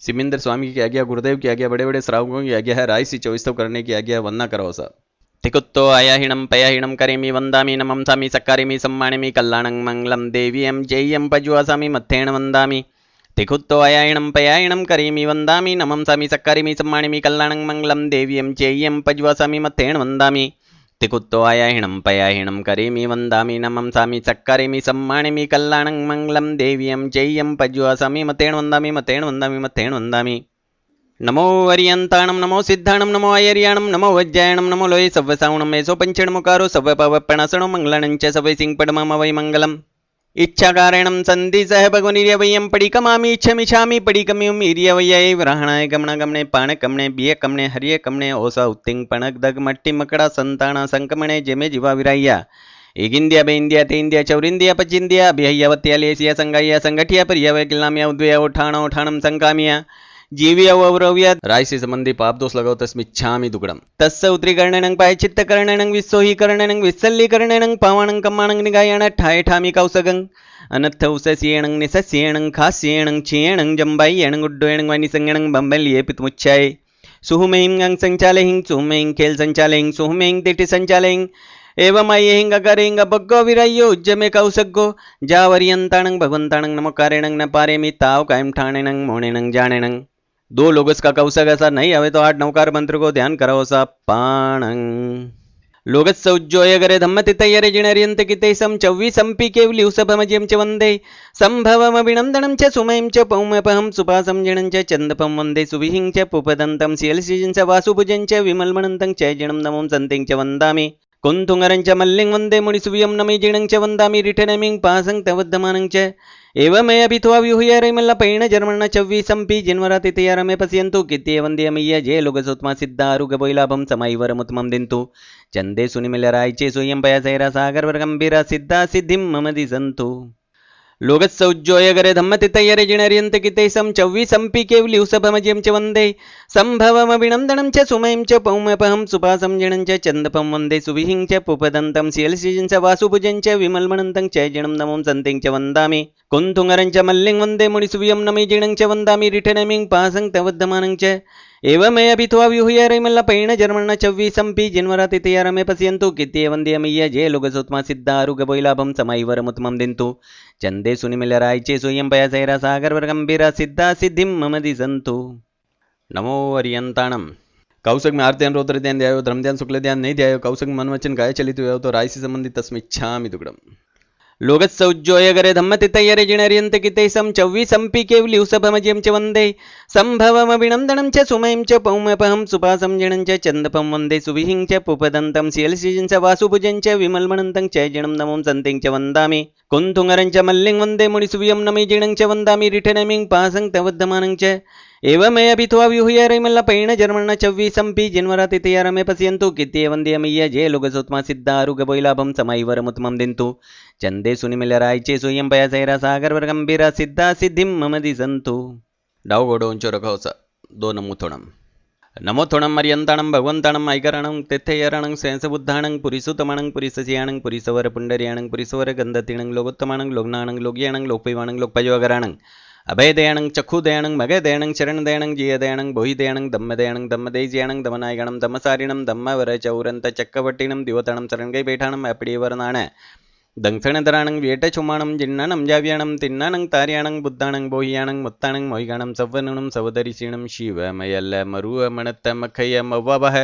सिमिंदर स्वामी की आज्ञा, गुरुदेव की आज्ञा, बड़े बड़े श्रावकों की आज्ञा है, राय सी चौस्तव करने की आज्ञा, वंदना करो सा। तिकुत्तो आयाहिणं पयाहिणं करेमि वन्दामि नमं सामि सक्कारिमि सम्मानिमि कल्याणं मङ्गलं देवीयं जय्यं पज्वासामि मत्थेन वन्दामि। तिकुत्तो आयाहिणं पयाहिणं करेमि वन्दामि नमं सामि सक्कारिमि सम्मानिमि कल्याणं मङ्गलं देवीयं जय्यं पज्वासामि मत्थेन वन्दामि। तिकुत्तो आयाहिणं पयाहिणं करेमि वन्दामि नमं सामि सक्कारिमि सम्मानिमि कल्याणं मङ्गलं देवीयं जय्यं पज्वासामि मत्थेन वन्दामि मत्थेन वन्दामि मत्थेन वन्दामि। नमो अर्यन्ताणं नमो सिद्धाणं नमो आयर्याणं नमो वज्रायणं नमो लोये सव्वसावणं मेसो पञ्चणमुकारो सव्वपवप्पणसणो मङ्गलानं च सवैसिंपडमम वै मङ्गलम्। इच्छाकारणं सन्धि सह भगवनिर्यवयं पडिकमामि इच्छमिच्छामि पडिकमियं इर्यवयै व्रहणाय गमणे पाणकमणे बियकमणे हर्यकमणे ओसा उत्तिंग पणक दग मट्टी मकड़ा संताना संकमणे जेमे जीवा विराया एगिंदिया बेंदिया तेंदिया चौरिंदिया पचिंदिया अभिहयवत्या लेसिया संगाया संगठिया परिया किलामिया उद्वया उठाणम संकामिया जीविया वरव्या राय से संबंधी पाप दोष लगाओ तस्मिच्छामि दुगड़म तस्य उत्तरीकरणं पायचित्त करणं विस्सोहीकरणं विस्सल्लीकरणं पावणं कम्माणं निगायण ठाय ठामि कौसगं अनत्थ उसस्येणं निसस्येणं खास्येणं चेणं जम्बायेणं गुड्डोयणं वानिसंगणं बंबल्ये पितमुच्चाय सुहुमें अंग संचालहिं सुहुमें खेल संचालहिं सुहुमें तिटि संचालहिं एवं अयहिं अकरें बग्गो विरायो उज्जमे कौसग्गो जावर्यंताणं भगवंताणं नमकारेणं न पारेमि ताव कायम ठाणेणं मोणेणं जाणेणं। दो लोगस का कौशग ऐसा नहीं आवे तो 8 नवकार मंत्र को ध्यान करो सा पाणं लोगस सौज्जोय गरे धम्मति तयरे जिणर्यंत कितेसम 24 संपि केवली उसभमज्यम च वंदे संभवम विनंदनं च सुमयं च पौमपहं सुपासं जिणं च चंदपं वंदे सुविहिं च पुपदन्तं शीलसिजं च वासुभुजं च विमलमनन्तं च जिणं नमं सन्तिं च वन्दामि कुंतुंगरं च मल्लिं वंदे मुनिसुवियं नमि जिणं च वन्दामि रिठनमिं पासं तवद्धमानं च एवमे अभित्वा विहुयारे मल्ल पैण जर्मण चव्वी संपी जिन्वराति तयारमे पश्यन्तु कित्ये वन्द्यमय्य जे लोगसोत्मा सिद्धारुग बोइलाभं समैवरमुत्मं दिन्तु चन्दे सुनिमिलरायचे सोयं पयसैरा सागर गंभीरा सिद्धा सिद्धिं मम दिसन्तु लोगत्सौज्जोय गरे धम्मति तयरे जिणर्यन्त कितेसं 24 संपि केवली उसभमज्यं च वन्दे संभवमभिनन्दनं च सुमयं च पौमपहं सुपासं जिणं च चन्दपं वन्दे सुविहिं च पुपदन्तं शीलसिजं च वासुभुजं च विमलमनन्तं च जिणं नमं सन्तिं च वन्दामि कुंतुंगरं च मल्लिं वन्दे मुनिसुवियं नमि जिणं च वन्दामि रिठनमिं पासं तवद्धमानं च एवमे अभित्वा विहुयारे मल्ल पैण जर्मण चव्वी संपि जिन्वराति तयारमे पश्यन्तु कित्ये वन्द्यमय्य जे लोगसोत्मा सिद्धारुग बोइलाभं समैवरमुत्मं दिन्तु चन्दे सुनिमिलरायचे सोयं पयसैरा सागर गंभीरा सिद्धा सिद्धिं मम दिसन्तु। नमो अर्यन्ताणं कौशग में आरती रुद्र ध्यान ध्यायो धर्म ध्यान शुक्ल ध्यान नहीं ध्यायो कौशग मन वचन गाय चलित हुए तो राय से संबंधित तस्मिच्छामि दुगड़म लोगत्सौज्जोय गरे धम्मति तयरे जिणर्यन्त कितेसं 24 संपि केवली उसभमज्यं च वन्दे संभवमभिनन्दनं च सुमयं च पौमपहं सुपासं जिणं च चन्दपं वन्दे सुविहिं च पुपदन्तं शीलसिजं च वासुभुजं च विमलमनन्तं च जिणं नमं सन्तिं च वन्दामि कुंतुंगरं च मल्लिं वन्दे मुनिसुवियं नमि जिणं च वन्दामि रिठनमिं पासं तवद्धमानं च एवमे अभित्वा विहुयारे मल्ल पैण जर्मण चव्वी संपि जिन्वराति तयारमे पश्यन्तु कित्ये वन्द्यमय्य जे लोगसोत्मा सिद्धारुग बोइलाभं समैवरमुत्मं दिन्तु चन्दे सुनिमिलरायचे सोयं पयसैरा सागर गंभीरा सिद्धा सिद्धिं मम दिसन्तु। डाव गोडो उंचो रखो सा दो नमुथोणम नमोथोणम अर्यन्ताणं भगवन्ताणं ऐकरणं तेथेयरणं सेंसबुद्धाणं पुरिसुतमणं पुरिससियाणं पुरिसवर पुण्डर्याणं पुरिसवर गन्धतीणं लोगोत्तमाणं लोग्नाणं लोग्याणं लोकपैवाणं लोकपयोगराणं अभयदयाणं चक्षुदयाणं मगदयाणं शरणदयाणं जियदयाणं बोहिदयाणं दम्मदयाणं दम्मदेज्याणं दमनायगणं दमसारिणं दम्मवरचौरन्त चक्कवट्टिणं दिवतणं शरणगैपेठाणं अपडिवरनाण दंक्षणधराणं वेटचुमाणं जिन्नाणं जाव्याणं तिन्नाणं तार्याणं बुद्धाणं बोह्याणं मुत्ताणं मोहिगाणं सव्वनुणं सवदरिशीणं शिवमयल्ल मरुव मणत्त मखय मव्ववह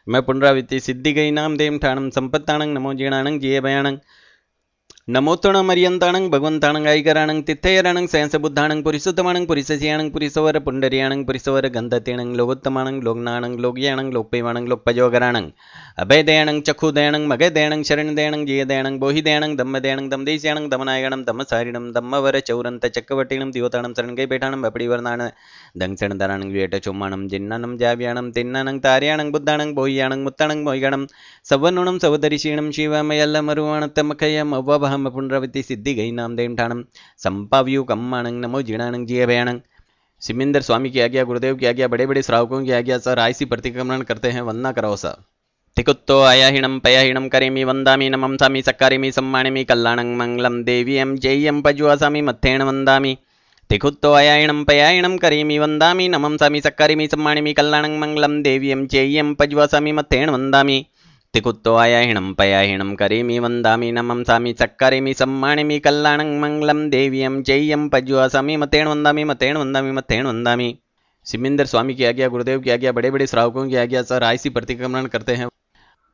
मैं पुनरावृत्ति सिद्धि गई नाम देम ठाणं संपत्ताणं नमो जीणाणं जियभयाणं नमोत्तणं अर्यन्ताणं भगवन्ताणं ऐकराणं तिथयरणं सेंसबुद्धाणं पुरिसुतमाणं पुरिससियाणं पुरिसवर पुण्डर्याणं पुरिसवर गन्धतीणं लोगोत्तमाणं लोग्नाणं लोग्याणं लोकपैवाणं लोकपयोगराणं अभयदयाणं चक्षुदयाणं मगदयाणं शरणदयाणं जियदयाणं बोहिदयाणं दम्मदयाणं दमदेश्याणं दमनायगणं दमसारिणं दम्मवरचौरन्त चक्कवट्टिणं दिवताणं शरणगैपेठाणं अपडिवरनाण दंक्षणधराणं वेटचुम्माणं जिन्नाणं जाव्याणं तिन्नाणं तार्याणं बुद्धाणं बोह्याणं मुत्ताणं मोहिगाणं सव्वनुणं सवदरिशीणं शिवमयल्ल मरुवाणत्त मखयम अव्ववहम पुनरावृत्ति सिद्धि गई नाम देम ठाणम संपाव्यू कम्माणं नमो जिणाणं जियभयाणं। सिमिंदर स्वामी की आज्ञा, गुरुदेव की आज्ञा, बड़े बड़े श्रावकों की आज्ञा सर आयसी प्रतिक्रमण करते हैं, वंदना करो सा। तिकुत्तो आयाहिणं पयाहिणं करेमि वन्दामि नमं सामि सक्कारिमि सम्मानिमि कल्याणं मङ्गलं देवीयं जय्यं पज्वासामि मत्थेन वन्दामि तिकुत्तो अयायिणं पयायिणं करीमि वन्दामि नमंसामि सक्कारिमि सम्मानिमि कल्याणं मङ्गलं देवीयं चेय्यं पज्वसामि मत्तेन वन्दामि तिकुत्तो अयायिणं पयायिणं करीमि वन्दामि नमंसामि सक्कारिमि सम्मानिमि कल्याणं मङ्गलं देवीयं चेय्यं पज्वसामि मत्तेन वन्दामि मत्तेन वन्दामि मत्तेन वन्दामि। सिमिंदर स्वामी की आज्ञा, गुरुदेव की आज्ञा, बड़े बड़े श्रावकों की आज्ञा सर रायसी प्रतिक्रमण करते हैं।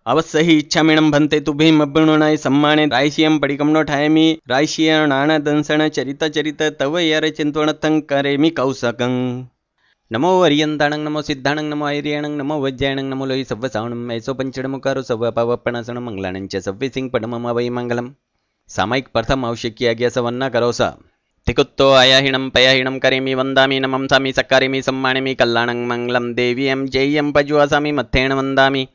अवश्य ही इच्छामीणं भन्ते तुभीम अभ्युणाय सम्माने रायशियं परिकमनो ठायमि रायशिय नाण दंसण चरित चरित तव यार चिंतवणतं करेमि कौसकं। नमो अरियंताणं नमो सिद्धाणं नमो ऐर्याणं नमो वज्रायणं नमो लोहि सव्वसावणं ऐसो पंचडमुकारो सव्व पावपणासण मंगलाणं च सव्वे सिंह पडमम वै मंगलम। सामायिक प्रथम आवश्यक की आज्ञा सवन्ना करोसा। तिकुत्तो अयाहिणं पयाहिणं करेमि वन्दामि नमंसामि सक्कारिमि सम्मानिमि कल्याणं मङ्गलं देवीयं जय्यं पज्वासामि मत्थेन वन्दामि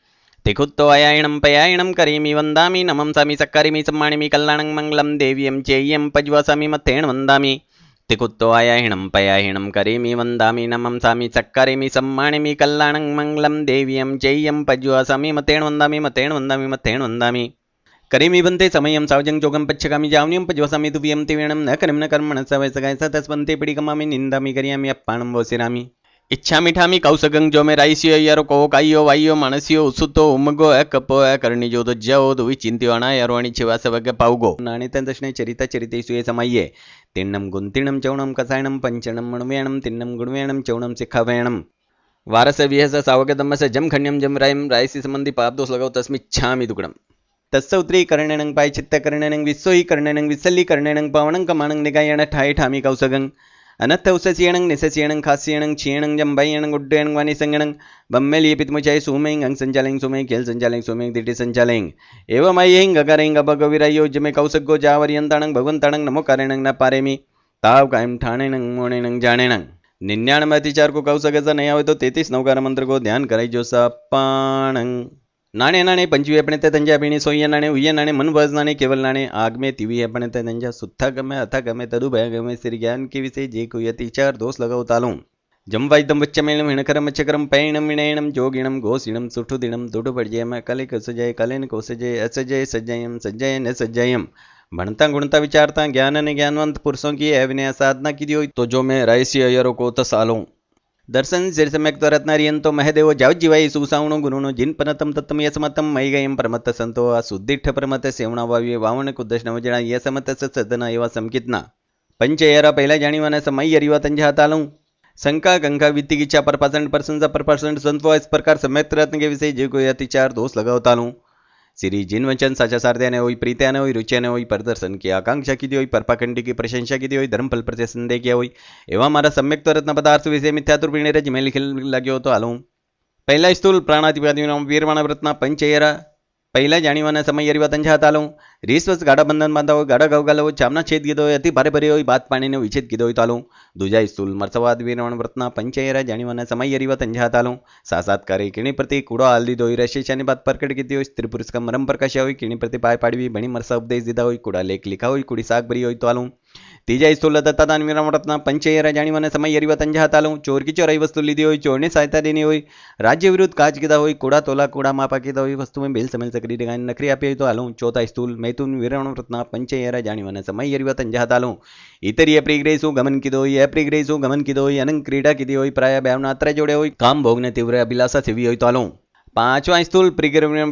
तिकुत्तो अयायिणं पयायिणं करीमि वन्दामि नमंसामि सक्कारिमि सम्मानिमि कल्याणं मङ्गलं देवीयं चेय्यं पज्वासामि मत्थेन वन्दामि तिकुत्तो अयायिणं पयायिणं करीमि वन्दामि नमंसामि सक्कारिमि सम्मानिमि कल्याणं मङ्गलं देवीयं चेय्यं पज्वासामि मत्थेन वन्दामि मत्थेन वन्दामि मत्थेन वन्दामि। करीमि बन्ते समयं सावजं जोगं पच्छकामि जावन्यं पज्वसामि तुव्यं तिवेणं न कर्म न कर्मण सवैसगाय तस्वन्ते पिडिकमामि निन्दामि करियामि अप्पाणं वोसिरामि। इच्छा मिठामी कौसगं जो में राइसियो यारो को काइयो वाइयो मानसियो उसुतो उमगो कपो करणिजो तो जओ दुवि चिंतियो अना यारोणी छिवासवग पाउगो नाणितं दशने चरिता चरितेषु समये तिन्नं गुन्तिणं चौणं कसायणं पंचणं मणुवेणं तिन्नं गुणवेणं चौणं सिखावेणं वारस विहस सावगदमस जम खण्यं जम रायं रायसी संबंधी पाप दोष लगाओ तस्मिच्छामि दुगणं तस्य उत्तरी कर्णेनं पाय चित्त कर्णेनं विस्सोहि कर्णेनं विसल्ली कर्णेनं पावनं कमानं निगायण ठाय ठामी कौसगं अनत्थ उसस्येणं निसस्येणं खास्येणं क्षीणं जम्बायेणं गुड्डेणं वाणी संगणं बम्मे लिपित मुचाई सुमें अंग संचालें सुमें खेल संचालें सुमें दिटी संचालें एवं मयें गगरें गबगविरायो जमे कौसगो जावरियंताणं भगवंताणं नमो कारेणं न पारेमि ताव कायम ठाणेणं मोणेणं जाणेणं। 99 अतिचार को कौसगचा नहीं आवे तो 33 नवकार मंत्र को ध्यान कराई जो सपाणं। नाणे नाणे पंचवी अपने ते तंजा पीणी सोइया नाणे उಯ್ಯ नाणे मन वज नाणे केवल नाणे आग में तिवी अपने ते तंजा सुत्था गमे अथा गमे तदु भय गमे श्री ज्ञान के विषय जे को यति चार दोष लगाओ तालू जम वाइदम वच्चमेणम हिणकरम मच्छकरम पैणम विणयणम जोगिणम घोषिणम सुठु दिणम दुडु पड़जयम कले कसजय कलेन कोसजय असजय सज्जयम सज्जय न सज्जयम। भणता गुणता विचारता ज्ञान ने ज्ञानवंत पुरुषों की अविनय साधना की दी तो जो मैं रायसी अयरों को तसालूं दर्शन शीर्षमेक रत्नारियंतो महदेव जावज्जीवाई सुसावणो गुरुणो जिन पनतम तत्तम यसमतम मई गयम परमत संतो सुद्दिठ परमत सेवणा वाव्य वावण कुदश नवजणा यसमत सदना एवा समकितना पंचयरा पहला जाणीवाना समय यरिवा तंजा तालू शंका गंगा वित्ती गिच्छा पर परसेंट संतो इस प्रकार समेत रत्न के विषय जो कोई अतिचार दोष लगाओ तालू श्री जिन वचन साचा सारद्याने होई प्रीत्याने होई रुचियाने होई प्रदर्शन की आकांक्षा की दी होई परपाखंडी की प्रशंसा की दी होई धर्मफल प्रति संदेह किया होई एवं हमारा सम्यक रत्न पदार्थ विषय मिथ्यातुर पीणे रज में लिखे लग्यो तो आलू पहला स्थूल प्राणातिपादी वीरवाण रत्न पंचयरा पहला जाणीवाना समय यरिवा तंजा तालू रीसवस गाड़ा बंधन बांधा हो गाड़ा गवगाला हो चामना छेद गिदो अति भारे भरे होई बात पाणी ने विच्छेद गिदो तालू दूजा स्थूल मर्सवाद वीरवाण रत्न पंचयरा जाणीवाना समय यरिवा तंजा तालू साक्षात्कार किणी प्रति कूड़ो हाल दीदो रशेशानी बात प्रकट की हो स्त्री पुरुष का मरम प्रकाश हो किणी प्रति पाय पाड़वी बणी मरसा उपदेश दीदा हो कूड़ा लेख लिखा हो कुड़ी साग भरी हो तालू तीजा स्थूल दत्तादान वीरवाण रत्न पंचयरा जाणीवाना समय यरिवा तंजा तालू चोर की चोराई वस्तु लीदी हो चोर ने सहायता देनी हो राज्य विरुद्ध काज कीदा हो कूड़ा तोला कूड़ा मापा कीदा हो वस्तु में बेल समझ सकरी नकरी आपी तो आलू चौथा स्थूल मैथुन वीरवाण रत्न पंचयरा जाणीवाना समय यरिवा तंजा तालू इतर प्रिग्रेसु गमन की दो प्रिग्रेसु गमन की दो अनंग क्रीड़ा की दी हो प्राय भावनात्र जोड़े हो काम भोगने तीव्र अभिलाषा सेवी हो तालू पांचवा स्थूल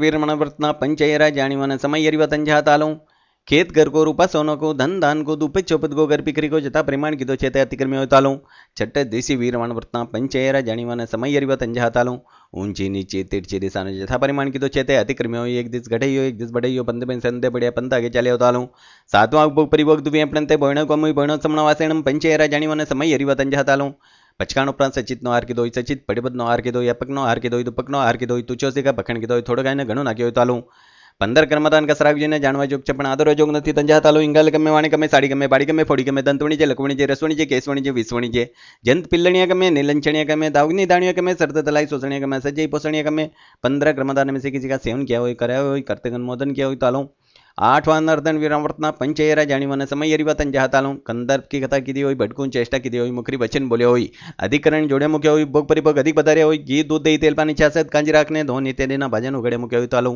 वीरवाण रत्न पंचयरा जाणीवाना समय यरिवा तंजा तालू खेत घर को रूपा सोनो को धन दान को दुपत चौपत को घर पिकरी को जता प्रमाण की दो चेते अतिक्रम होतालू छठ देसी वीरवाण वर्तना पंचयरा जाणीवाना समय यरिवा तंजा तालू ऊंची नीचे तिरछी दिशा ने जथा परिमाण की दो चेते अतिक्रम हो एक दिस घटे हो एक दिस बढ़े हो पंद में संदे बढ़िया पंत आगे चले होतालू सातवां उपभोग परिभोग दुवे अपनते बोयणो कमुई बोयणो समण वासेणम पंचयरा जाणीवाना समय यरिवा तंजा तालू पचकाण उपरांत सचित नो आर की दो सचित पड़िबद नो आर की दो अपक नो आर की दो दुपक नो आर की दो तुचो से का भखण की दो थोड़ो गायने घणो नाख्यो होतालू 15 कर्मदान कसरागजीने जाणवा जोग છે પણ આદરો જોગ નથી તંજા તાલો इंगाल गमे वाणी गमे साड़ी गमे बाड़ी गमे फोड़ी गमे दंतवणी जे लकवणी जे रसवणी जे केसवणी जे विसवणी जे जंत पिल्लणिया गमे नीलंचणिया गमे दावनी दाणिया गमे सरद तलाई सोसणिया गमे सजई पोसणिया गमे 15 कर्मदान में से किसी का सेवन किया हो कराया हो कर्तगन मोदन किया हो तालो 8वां नर्दन वीरावर्तना पंचयरा जाणीवाना समय यरिवा तंजा तालो कंदर्प की कथा की दी होई भटकून चेष्टा की दी होई मुखरी वचन बोले होई अधिकरण जोड़े मुख्य होई भोग परिभोग अधिक बधारे होई घी दूध दही तेल पानी छासत कांजी राखने धोन इत्यादि ना भजन उघड़े मुख्य होई तालो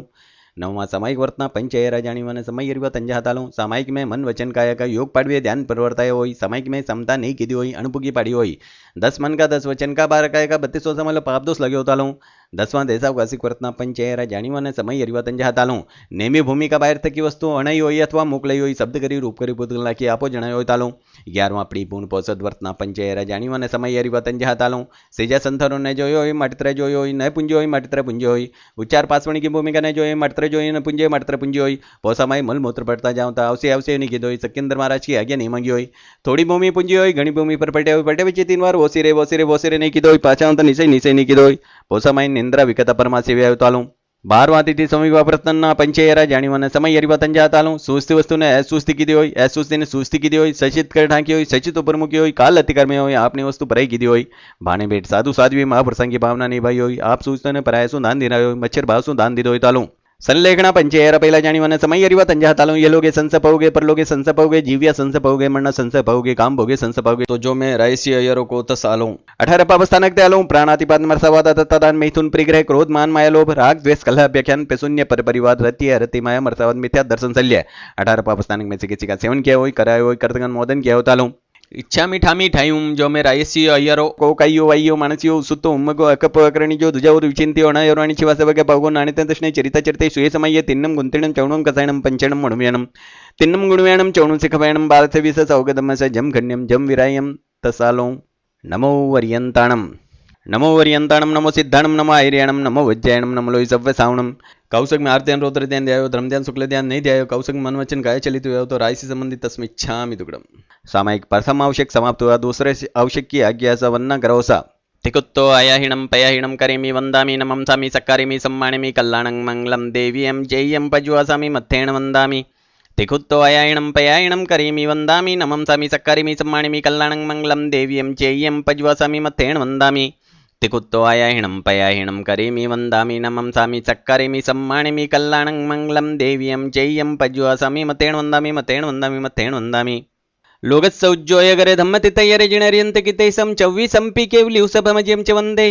નવમાં સામાયિક વર્તના પંચય રાજાણીવાને સમય એરવા તંજા તાલું સામાયિક મેં મન વચન કાયા का योग पाड़वे ध्यान परिवर्ताय होई सामायिक में समता नहीं कीधी होई अणुपुगी पाड़ी होई 10 मन का 10 वचन का 12 काय का 32 समय पाप दोष लगे होता लूं 10वां देसाव वासिक वर्तना पंचय जाणीवाने समय एरवा तंजा तालू नेमी भूमिका बाहर थकी वस्तु अणाई होई अथवा मोकलाई होई शब्द करी रूप करी पुतल नाखी आपो जणायो होय तालू 11वां प्रीपूर्ण पोषद वर्तना पंचय जाणीवाने समय एरवा तंजा तालू सेजा संथरो ने जोयो होय माटित्रे जोयो होय न पुंजो होय माटित्रे पुंजो होय उच्चार पासवणी की भूमिका ने जोयो माटित्रे जोयो न पुंजो माटित्रे पुंजो होय पोसामाय मलमूत्र पड़ता जावता आवसे आवसे नहीं कीधो होय सकिंदर महाराज की आज्ञा नहीं मांगी होय थोड़ी भूमि पुंजी होय घणी भूमि पर पटे होय पटे विचे 3 बार वोसिरे नहीं कीधो होय पाछा तो निश्चय नहीं कीधो होय पोसामाय निंद्रा विकता परमासी व्यायो तालू 12वां तिथि समीवा प्रतनना पंचयरा जाणीवाने समय एरवा तंजा तालू सुस्ती वस्तुने असुस्ती कीधी होय असुस्तीने सुस्ती कीधी होय सचित कर ढांकी होय सचित उपरमुखी होय काल अतिकर्मे होय आपनी वस्तु पराई कीधी होय भाने भेट साधु साध्वी महाप्रसंगी भावना निभाई होय आप सूचने परायसु दान दिना होय मच्छर भावसु दान दिधो होय तालू संलेखना पंचयरा पहला जाणीवाने समय एरवा तंजा तालू ये लोगे संस पाओगे पर लोगे संस पाओगे जीविया संस पाओगे मरना संस पाओगे काम भोगे संस पाओगे तो जो मैं रायसी अयरो को तसालूं 18 पावस्थानक त्यालूं प्राणातिपात मरसावाद तत्तादान मैथुन परिग्रह क्रोध मान माया लोभ राग द्वेष कलह अभ्याख्यान पेशून्य पर परिवाद रति माया मरसावाद मिथ्या दर्शन शल्य 18 पावस्थानक में से किसी का सेवन किया होय कराया होय कर्तगन मोदन किया हो तालू इच्छा मीठामी ठायूं जो मैं रायसी अयरो को कईयो वाइयो मानसियो सुतो उम्मगो अकप अकरणी जो दुजावर विचिंती अणायोराणी शिवासवगे पावगो नाणितं तष्णे चरिता चरिते सुये समये तिन्नं गुंतिणं चौणं कसायणं पंचणं मणुव्याणं तिन्नं गुणव्याणं चौणं सिखवयाणं बालथविस सौगदमस जम खण्यं जम विरायं तसालो नमो वर्यंताणं नमो सिद्धाणं नमो आर्याणं नमो वज्रायणं नमो लोई सव्य सावणं कौशक में आर्त्यान रौद्र ध्यान ध्यायो धर्म ध्यान शुक्ल ध्यान नहीं ध्यायो कौशक मन वचन काय चलित हुआ तो राय से संबंधित तस्मिच्छामि दुग्धम सामायिक प्रथम आवश्यक समाप्त हुआ दूसरे आवश्यक की आज्ञा सा वन्ना करोसा तिकुत्तो आयाहिणं पयाहिणं करेमि वन्दामि नमंसामि सक्कारिमि सम्मानिमि कल्याणं मंगलं देवीयं जय्यं पज्वासामि मत्थेन वन्दामि तिकुत्तो आयाहिणं पयाहिणं करेमि वन्दामि नमंसामि सक्कारिमि सम्मानिमि कल्याणं मंगलं देवीयं जय्यं पज्वासामि मत्थेन वन्दामि तिकुत्तो आयाहिणं पयाहिणं करेमि वन्दामि नमंसामि सक्कारिमि सम्मानिमि कल्याणं मंगलं देवीयं जय्यं पज्वासामि मत्थेन वन्दामि लोकस्य उज्जोयगरे धम्मतितयरे जिणर्यन्त कितेसं चव्विसंपि केवलिउ सभमज्यं च वन्दे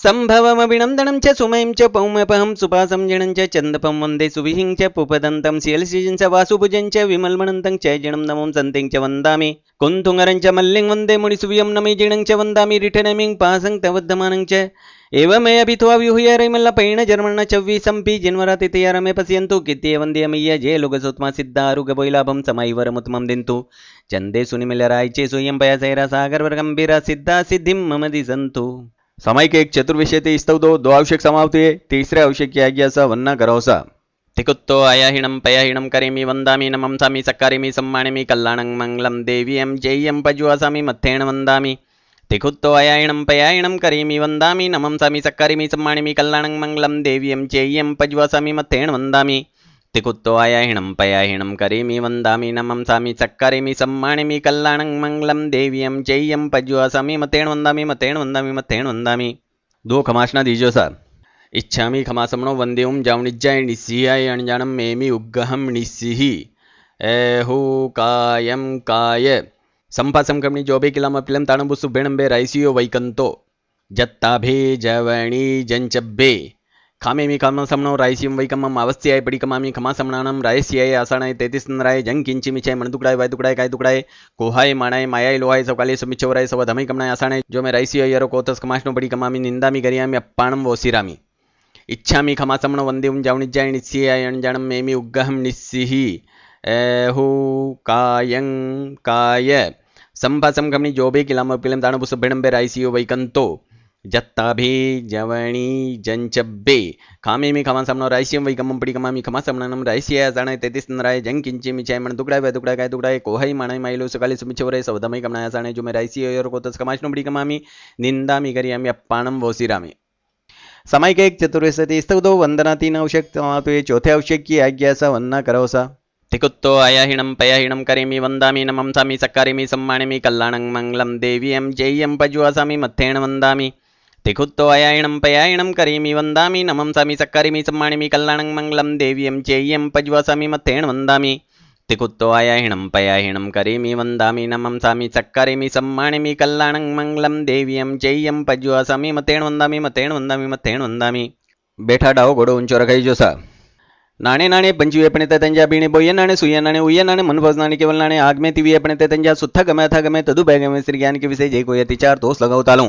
सम्भवमभिनन्दनं च सुमयं च पौमपहं सुपासं जिणं च चन्दपं वन्दे सुविहिं च पुपदन्तं शीलसिजं च वासुभुजं च विमलमनन्तं च जिणं नमं सन्तिं च वन्दामि कुन्तुङ्गरं च मल्लिं वन्दे मुनिसुवियं नमि जिणं च वन्दामि रिठनमिं पासं तवद्धमानं च एवमेऽभित्वा विहुय रैमल्लपैण जर्मण चव्विसंपि जिन्वरातिथयरमे पश्यन्तु कित्ये वन्द्यमय्य जे लोकसोत्मा सिद्धारुगभैलाभं समैवरमुत्तमं दिन्तु चंदे सुनिमिलरायचे सोयं पयासैरा सागर गंभीरा सिद्धा सिद्धिं मम दिसंतु समय के एक चतुर्विषय ते स्तव दो आवश्यक समाप्त हुए तीसरे आवश्यक की आज्ञा सा वन्ना करोसा तिकुत्तो आयाहिणं पयाहिणं करेमि वन्दामि नमंसामि सक्कारिमि सम्मानिमि कल्याणं मंगलं देवीयं जय्यं पज्वासामि मत्थेन वन्दामि तिकुत्तो आयाहिणं पयाहिणं करेमि वन्दामि नमंसामि सक्कारिमि सम्मानिमि कल्याणं मंगलं देवीयं जय्यं पज्वासामि मत्थेन वन्दामि तिकुत्तो आयाहिणं पयाहिणं करेमि वन्दामि नमंसामि सक्कारिमि सम्मानिमि कल्याणं मंगलं देवीयं जय्यं पज्वासामि मत्थेन वन्दामि दो खमासना दीजो सा इच्छामि खमासमणो वंदेऊं जावणिज्जाय निस्सियाय अणजाणं मेमि उग्गहं निस्सिहि एहु कायं काय संपासं कमणि जोबे किलम पिलम ताणबुसु बेणंबे रायसियो वैकंतो जत्ताभे जवणी जंचब्बे खामेमि खमासमणो रायसियं वैकमं अवस्थ्याय पडिकमामि खमासमणानं रायस्याय आसाणाय तेतिसनराय जंग किंचिमिचाय मणदुकड़ाय वायदुकड़ाय काय दुकड़ाय कोहाय माणाय मायाय लोहाय सवकाले सुमिचवराय सव धमय कमणाय आसाणाय जो मैं रायसियो यरो कोतस खमासनो पडिकमामि निंदामि गरियामि अप्पाणं वोसिरामि इच्छामि खमासमणो वंदेऊं जावणिज्जाय निस्सियाय अणजाणं मेमि उग्गहं निस्सिहि एहु कायं काय संपासं कमणि जोबे किलम पिलम ताणबुसु बेणंबे रायसियो वैकंतो जत्ताभे जवणी जंचब्बे खामेमि खमासमणो रायस्यं वैकमं पडिकमामि खमासमणनं रायस्याय आसाणाय तेतिसनराय जंग किंचिमिचाय मणदुकड़ाय वायदुकड़ाय काय दुकड़ाय कोहाय माणाय मायलो सकाले सुमिचवराय सव धमय कमणाय आसाणाय जो मैं रायसियो यरो कोतस खमासनो पडिकमामि निंदामि गरियामि अप्पाणं वोसिरामि समय के एक चतुर्विशति स्तुतो वंदना 3 आवश्यक समाप्त हुए चौथे आवश्यक की आज्ञा सा वन्ना करोसा तिकुत्तो आयाहिणं पयाहिणं करेमि वन्दामि नमंसामि सक्कारिमि सम्मानिमि कल्याणं मंगलं देवीयं जय्यं पज्वासामि मत्थेन वन्दामि तिकुत्तो आयाहिणं पयाहिणं करेमि वन्दामि नमंसामि सक्कारिमि सम्मानिमि कल्याणं मंगलं देवीयं जय्यं पज्वासामि मत्थेन वन्दामि तिकुत्तो आयाहिणं पयाहिणं करेमि वन्दामि नमंसामि सक्कारिमि सम्मानिमि कल्याणं मंगलं देवीयं जय्यं पज्वासामि मत्थेन वन्दामि बैठा डाओ घोड़ो ऊंचो रखाई जोसा नाणे नाणे पंचवी अपने तंजा बीणे बोये नाणे सुया नाणे उया नाणे मन फस नाणे केवल नाणे आग में तिवी अपने तंजा सुत्था गमे था गमे तदु बैग में श्री ज्ञान के विषय जय कोई अतिचार दोष लगाओ तालू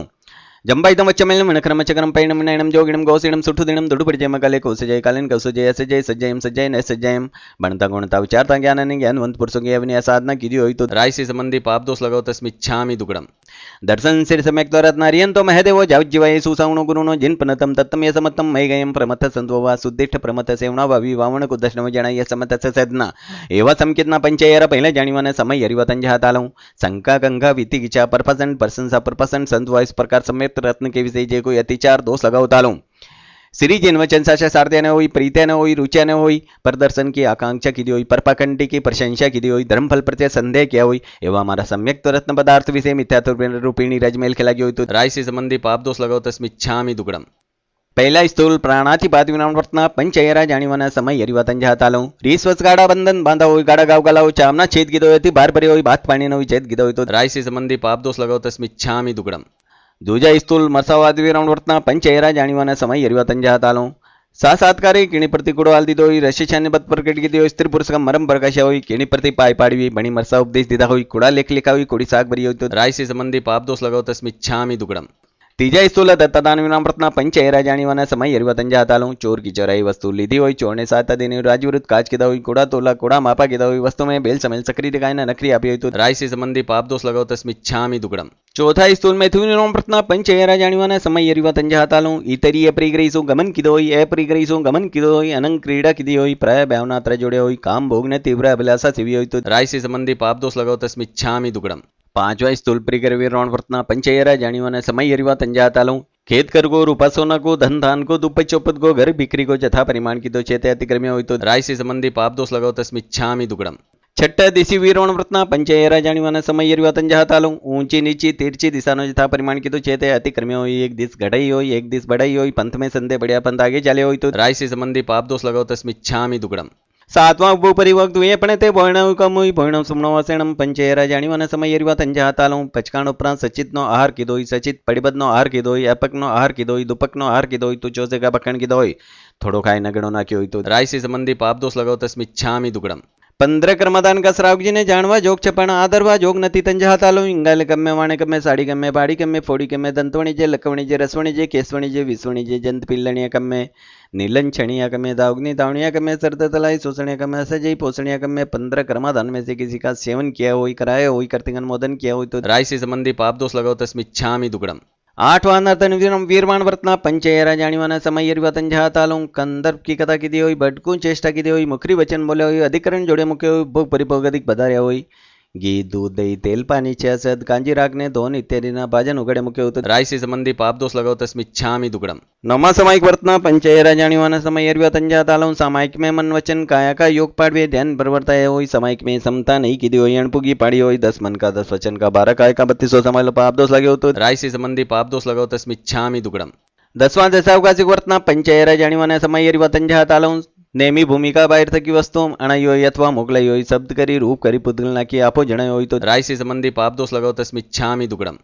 जंबाइतम वच्चमेलम मनक्रम चक्रम पैणम नयनम जोगिणम गौसिणम सुठुदिणम दुडुपड़जय मकाले कौसजय कालिन कौसजय असजय सज्जयम सज्जय न सज्जयम बनता गुणता विचारता ज्ञान ज्ञानवंत पुरुषों की अवनी साधना की हुई तो राय से संबंधी पाप दोष लगाओ तस्मिच्छामि दुगड़म दर्शन सिर सम्यक द्वारा नारियन तो महदेवो जावज्जीवाय सुसावणो गुरुनो जिन पनतम तत्तम ये समतम मय गयम प्रमथ संतोवा सुद्दिष्ट प्रमथ सेवना भावी वावण को दर्शन जणाय समत सदना एवा समकितना पंचयर पहले जाणीवाने समय हरिवतन जहातालू शंका गंगा वीति गिचा परपसन प्रशंसा परपसन संतवा इस प्रकार समेत रत्न के विषय जे कोई अतिचार दोष लगावतालू श्री जिन वचन साशा सारथ्या न होई प्रीत्या न होई रुच्या न होई प्रदर्शन की आकांक्षा की होई परपाकंडी की प्रशंसा की होई धर्मफल प्रत्ये संदेह किया होई एवं हमारा सम्यक तो रत्न पदार्थ विषय मिथ्या रूपिणी रजमेल खिला होई तो राय से संबंधी पाप दोष लगाओ तस्मिच्छामि दुगड़म पहला स्थूल प्राणातिपात विनावर्तना पंचयरा जाणीवाना समय हरिवतन जहातालू रीस्वस गाड़ा बंधन बांधा होई गाड़ा गाव गलाओ चामना छेद गिदो होती बार परी होई बात पानी न होई छेद गिदो होई तो राय से संबंधी पाप दोष लगाओ तस्मिच्छामि दुगड़म दूजा स्थूल मरसावाद विरावणवर्तना पंचयरा जाणीवाना समय हरिवतन जहातालू सात्कारी किणी प्रति कुड़वाल दीदो रशिशान्य बद प्रकट की स्त्री पुरुष का मरम प्रकाशा हुई किणी प्रति पाई पाड़ी हुई बणी मरसा उपदेश दीदा हुई कुड़ा लेख लिखा हुई कुड़ी साग भरी हुई तो राय से संबंधी पाप दोष लगाओ तस्मिच्छामि दुगड़म तीजा स्थूल दत्तदान विनामृतना पंचयरा जाणीवाना समय हरिवतन जहातालू चोर की चोराई वस्तु लीधी हुई चोर ने साता देने राजविरुद्ध काज किदा हुई कुड़ा तोला कुड़ा मापा किदा हुई वस्तु में बेल समेल सक्री दिखाई नकरी आपी हुई तो राय से संबंधी पाप दोष लगाओ तस्मिच्छामि दुगड़म चौथा स्थूल में थुविनामृतना पंचयरा जाणीवाना समय हरिवतन जहातालू इतरी अप्रिग्रहीसु गमन किदो हुई अप्रिग्रहीसु गमन किदो हुई अनंग क्रीड़ा किदी हुई प्राय भावना त्र जोड़े हुई काम भोगने तीव्र अभिलाषा सेवी हुई तो राय से संबंधी पाप दोष लगाओ तस्मिच्छामि दुगड़म पांचवा स्थूल प्रिकर विरावणवर्तना पंचयरा जाणीवाना समय हरिवतन जहातालू खेत कर को रूपा सोना को धन धान को दुप्पट चौपट को घर बिक्री को जथा परिमाण की तो चेते अतिक्रम्य हुई तो राय से संबंधी पाप दोष लगाओ तस्मिच्छामि दुगड़म छठा दिशी वीरवणव्रतना पंचयरा जाणीवाना समय हरिवतन जहातालू ऊंची नीची तिरछी दिशानो जथा परिमाण की तो चेते अतिक्रम्य हुई एक दिस घटाई हुई एक दिस बढ़ाई हुई पंथ में संदेह बढ़िया पंथ आगे चले हुई तो राय से संबंधी पाप दोष लगाओ तस्मिच्छामि दुगड़म सातवां उपपरिवक्त हुए पण ते भोयण कम हुई भोयण सुमणो वसेणम पंचयरा जाणीवाना समय हरिवतन जहातालू पचकाण उपरांत सचितनो आहार कीधोई सचित पड़िबदनो आहार कीधोई अपकनो आहार कीधोई दुपकनो आहार कीधोई तो चोसे का बकण कीधोई थोड़ो खाए नगणो नाख्यो हुई तो राय से संबंधी पाप दोष लगाओ तस्मिच्छामि दुगड़म 15 कर्मदान का श्रावक ने जानवा जोग छपण आदरवा जोग नती तंजहातालो इंगाल कम्मे वाणे कम्मे साड़ी कम्मे बाड़ी कम्मे फोड़ी कम्मे दंतवणी जे लकवणी जे रसवणी जे केसवणी जे विसवणी जे जंत पिल्लणिया कम्मे नीलन छणिया कम्मे दावगनी दावणिया कम्मे सरद तलाई सोसणिया कम्मे असजई पोसणिया कम्मे 15 कर्मदान में से किसी का सेवन किया हुई कराया हुई कर्तिगन मोदन किया हुई तो राय से संबंधी पाप दोष लगाओ तस्मिच्छामि दुगड़म आठवां नर्तन वीरवाण वर्तना पंचयरा जाणीवाना समय हरिवतन जहातालू कंदर्प की कथा की दी हुई भटकू चेष्टा की दी हुई मुखरी वचन बोले हुई अधिकरण जोड़े मुख्य हुई भोग परिभोग अधिक बधार्या हुई घी दूध दही तेल पानी छद कांजी रागने धोन इत्यादि भाजन उगड़े मुख्य होते राय से संबंधी पाप दोष लगाओ तस्मिच्छामि दुगड़म नौमा सामायिक वर्तना पंचयरा जाणीवाना समय हरिवतन जहातालू सामायिक में मन वचन काया का योग पाड़वे ध्यान बरवरता हुई सामायिक में समता नहीं की दी हुई अणपुगी पाड़ी हुई 10 मन का 10 वचन का 12 काय का 32 समय पाप दोष लगे हो तो राय से संबंधी पाप दोष लगाओ तस्मिच्छामि दुगड़म 10वां दशावकाशिक वर्तना पंचयरा जाणीवाना समय हरिवतन जहातालू नेहमी भूमिका बाहेर थकी वस्तु अणाई होई अथवा मोकलाई होई शब्द करी रूप करी पुतगल नाखी आपो जणाय होई तो राय से संबंधी पाप दोष लगाओ तस्मिच्छामि दुगड़म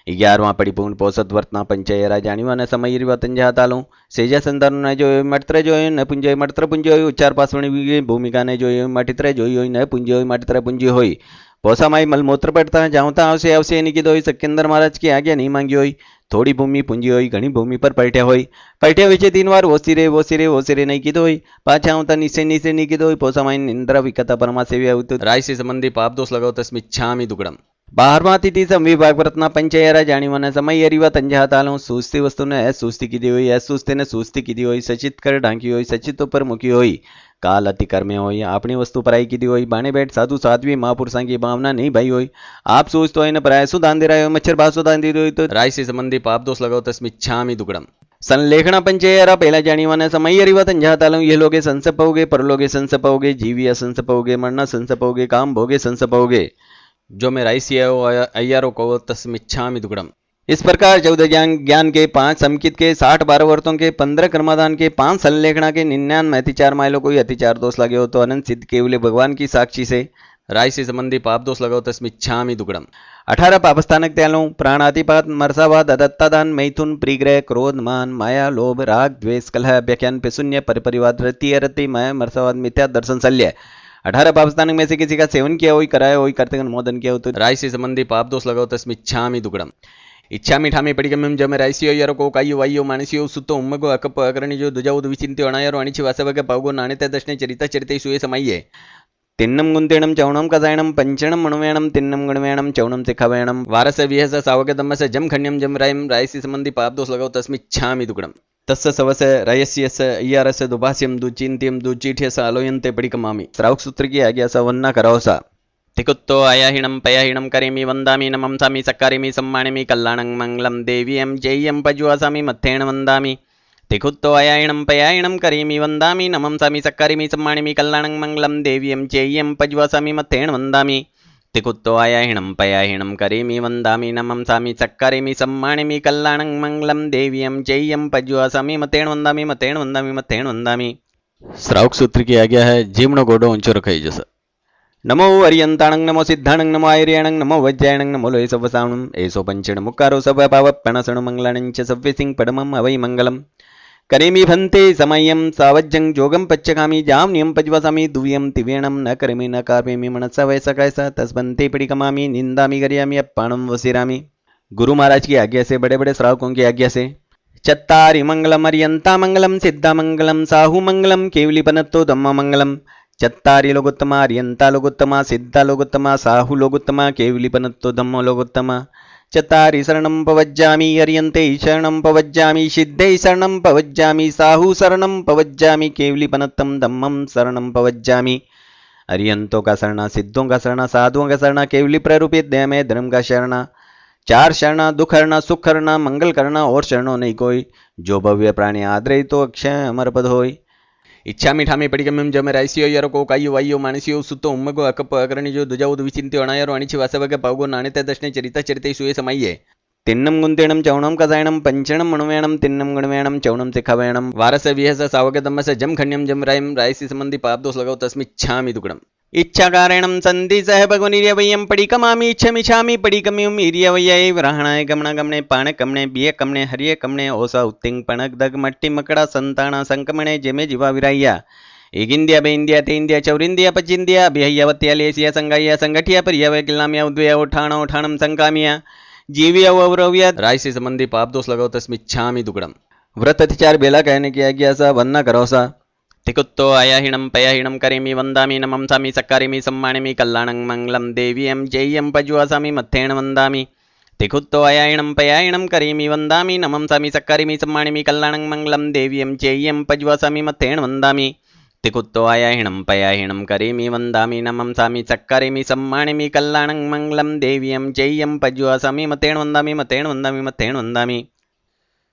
11वां परिपूर्ण पोषत वर्तना पंचयरा जाणीवाना समय हरिवतन जहातालू सेजा संतान ने जो मटत्र जो न पुंजय मटत्र पुंजय होई उच्चार पासवणी भूमिका ने जो मटित्र जोई होई न पुंजय होई मटित्र पुंजय होई पोसामाई मलमूत्र पड़ता जाऊता आवसे आवसे निकी दोई सत्येंद्र महाराज की आज्ञा नहीं मांगी होई थोड़ी भूमि पूंजी हुई घनी भूमि पर पलट्या हुई पलट्या विचे 3 बार ओसिरे नहीं की हुई पाछा होता नीचे नहीं की हुई पोसा माइन इंद्र विकता परमा सेव्या हुई राय से संबंधी पाप दोष लगाओ तस्मिच्छामि दुगड़म 12वां तिथि संविभाग वर्तना पंचयरा जाणीवाना समय हरिवतन जहातालू सूस्ती वस्तु ने असूस्ती की हुई असूस्ती ने सूस्ती की हुई सचित कर ढांकी हुई सचित पर मुखी हुई काल अति कर्मे हुई अपनी वस्तु पराई की हुई बाणे बैठ साधु साध्वी महापुरुषा की भावना नहीं भाई हुई आप सोचते हो पराय सुदान दे रहे हो मच्छर बासु दान दी हुई तो राय से संबंधी पाप दोष लगाओ तस्मिच्छामि दुगड़म संलेखना पंचयरा पहला जाणीवाना समय हरिवतन जहातालू ये लोगे संसपोगे परलोगे संसपोगे जीविया संसपोगे मरना संसपोगे काम भोगे संसपोगे जो मैं राय से अय्यारो को तस्मिच्छामि दुगड़म इस प्रकार 14 ज्ञान के 5 समकित के 60 12 वर्तों के 15 कर्मादान के 5 संलेखना के 99 अतिचार माइलों कोई अतिचार दोष लगे हो तो अनंत सिद्ध केवल भगवान की साक्षी से राय से संबंधी पाप दोष लगाओ तस्मिच्छामि दुगड़म 18 पापस्थानक त्यालु प्राणातिपात मरसावाद अदत्तादान मैथुन प्रिग्रह क्रोध मान माया लोभ राग द्वेष कलह व्याख्यान पेशून्य परिपरिवाद रति अरति माया मरसावाद मिथ्या दर्शन शल्य 18 पापस्थानक में से किसी का सेवन किया हुई कराया हुई करते अनुमोदन किया हो तो राशि संबंधी पाप दोष लगाओ तस्मिच्छामि दुगड़म इच्छामि ठामि पडिगम्यम जम राशियो यरको कायु वायु मानसियो सुतो उम्मगो अकप अकरणिजो दुजाउद विचिंत्यो अणायरो अणिचि वासवग पावगो नाणित दशने चरिता चरिते सुये समये तिन्नम गुंतेणम चौणम कसायणम पंचणम मणुवेणम तिन्नम गुणवेणम चौणम सिखावेणम वारस विहस सावगदम्मस जम खण्यम जम रायम रायसी संबंधी पाप दोष लगाओ तस्मिच्छामि दुगड़म तस्य सवस रयस्यस इयारस दुभास्यम दुचिंत्यम दुचीठ्यस अलोयन्ते पडिकमामि श्रावक सूत्र की आज्ञा सा वन्ना करावसा तिकुत्तो अयाहिणं पयाहिणं करेमि वन्दामि नमंसामि सक्कारिमि सम्मानिमि कल्याणं मंगलं देवीयं जय्यं पज्वासामि मत्थेन वन्दामि तिकुत्तो अयाहिणं पयाहिणं करेमि वन्दामि नमंसामि सक्कारिमि सम्मानिमि कल्याणं मंगलं देवीयं जय्यं पज्वासामि मत्थेन वन्दामि तिकुत्तो अयाहिणं पयाहिणं करेमि वन्दामि नमंसामि सक्कारिमि सम्मानिमि कल्याणं मंगलं देवीयं जय्यं पज्वासामि मत्थेन वन्दामि मत्थेन वन्दामि मत्थेन वन्दामि श्रावक सूत्र की आज्ञा है जीवनो गोडो ऊंचो रखाई जैसा नमो अरियंताणं नमो सिद्धाणं नमो आर्याणं नमो वज्रायणं नमो लोय सवसाणं एसो पंचण मुक्कारो सब पाव प्रणसण मंगलाणं च सव्यसिंग पडमं अवै मंगलम करेमि भन्ते समयं सावज्जं जोगं पच्चकामि जाम्नियं पज्वसामि दुव्यं तिवेणं न करेमि न कार्पेमि मनसा वैसकायसा तस्बन्ते पिडिकमामि निंदामि गरियामि अप्पाणं वसिरामि गुरु महाराज की आज्ञा से बड़े बड़े श्रावकों की आज्ञा से चत्तारि मंगलम अरियंता मंगलम सिद्धा मंगलम साहु मंगलम केवली पनत्तो धम्म मंगलम चत्तारि लोगोत्तमा अरियंता लोगोत्तमा सिद्धा लोगोत्तमा साहु लोगोत्तमा केवली पनत्तो धम्मो लोगोत्तमा चत्तारि शरणं पवज्जामि अरियन्ते शरणं पवज्जामि सिद्धे शरणं पवज्जामि साहु शरणं पवज्जामि केवली पनत्तं धम्मं शरणं पवज्जामि अरियंतों का शरणा सिद्धों का शरणा साधुओं का शरणा केवली प्ररूपित देह में धर्म का शरणा चार शरणा दुख हरणा सुख हरणा मंगल करना और शरणों नहीं कोई जो भव्य प्राणी आदरे तो अक्षय अमर पद होई इच्छा ठामि पडिगम्यम जम रायसियो यरको कायु वायु मानसियो सुतो उम्मगो अकप अकरणिजो दुजाउद विचिंत्यो अणायरो अणिचि वासवग पावगो नाणित दशने चरिता चरिते सुये समये तिन्नम गुंतेणम चौणम कसायणम पंचणम मणुवेणम तिन्नम गुणवेणम चौणम सिखावेणम वारस विहस सावगदम्मस जम खण्यम जम रायम रायसी संबंधी पाप दोष लगाओ तस्मिच्छामि दुगड़म इच्छाकारेणं सन्धि सह भगवनिर्यवयं पडिकमामि इच्छमिच्छामि पडिकम्युम इर्यवयै व्रहणाय गमना गमने पाण कमणे बिय कमणे हरिय कमणे ओसा उत्तिंग पणक दग मट्टी मकड़ा संताना संकमणे जेमे जीवा विराया एगिंद्या बेंद्या तेंद्या चौरिंद्या पचिंद्या अभिहयवत्या लेसिया संगाया संगठिया परियव किल्लाम्या उद्वया उठाणा उठाणम संकामिया जीविया अवरव्या रायसी संबंधी पाप दोष लगाओ तस्मिच्छामि दुगड़म व्रत अतिचार बेला कहने की आज्ञा सा वन्ना करोसा तिकुत्तो अयाहिणं पयाहिणं करेमि वन्दामि नमंसामि सक्कारिमि सम्मानिमि कल्याणं मंगलं देवीयं जय्यं पज्वासामि मत्थेन वन्दामि तिकुत्तो अयाहिणं पयाहिणं करेमि वन्दामि नमंसामि सक्कारिमि सम्मानिमि कल्याणं मंगलं देवीयं जय्यं पज्वासामि मत्थेन वन्दामि तिकुत्तो अयाहिणं पयाहिणं करेमि वन्दामि नमंसामि सक्कारिमि सम्मानिमि कल्याणं मंगलं देवीयं जय्यं पज्वासामि मत्थेन वन्दामि मत्थेन वन्दामि मत्थेन वन्दामि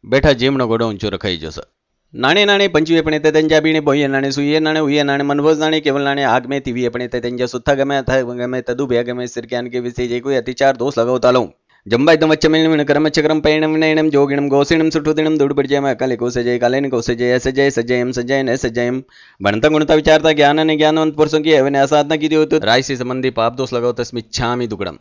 बेटा जीवनो गोडो ऊंचो रखाई जैसा नाणे नाणे पंचवी अपने तेंजा बीणे बोये नाणे सुये नाणे उये नाणे मनभोज नाणे केवल नाणे आग में तिवी अपने तेंजा सुत्था गमे अथ गमे तदु भय गमे सिरक्यान के विषय जे कोई अतिचार दोष लगाओ तालो जंबाइदम वच्चमेन कर्म चक्रम पैणम विनयनम जोगिणम गोसिणम सुठुदिणम दुडपड़जयम अकाले को सजय कालेन को सजय सजय सजयम सजय न सजयम बनता गुणता विचारता ज्ञान ने ज्ञानवंत पुरुषों की एवं असाधना की तो रायसी संबंधी पाप दोष लगाओ तस्मिच्छामि दुगड़म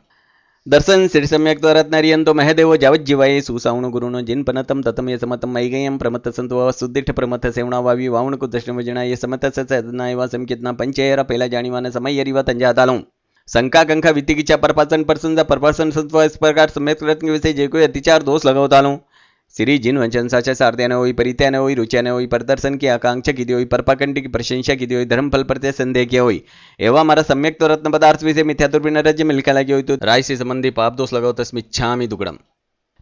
दर्शन श्री सम्यक रत्नरियंतो महदेव जावज्जीवाये सुसावण गुरुनो जिन पनतम ततम ये समतम मैगयम प्रमत संतो सुदिठ प्रमथ सेवणा वावी वावण को दर्शन वजना ये समत सदना एवा संकेतना पंचेरा पहला जानीवाना समय यरिवा तंजा तालू शंका कंखा वित्तिकीचा परपासन परसंजा परपासन सत्व इस प्रकार सम्यक रत्न विषय जे कोई अतिचार दोष लगाओ तालू श्री जिन वचन साचा सारत्याने होई परित्याने होई रुच्याने होई प्रदर्शन की आकांक्षा की होई परपाकंडी की प्रशंसा की होई धर्म फल प्रत्ये संदेह की होई एवं हमारा सम्यक तो रत्न पदार्थ विषय मिथ्यातुर्पिन राज्य मिलका लगी होई तो रायसी संबंधी पाप दोष लगाओ तस्मिच्छामि दुगड़म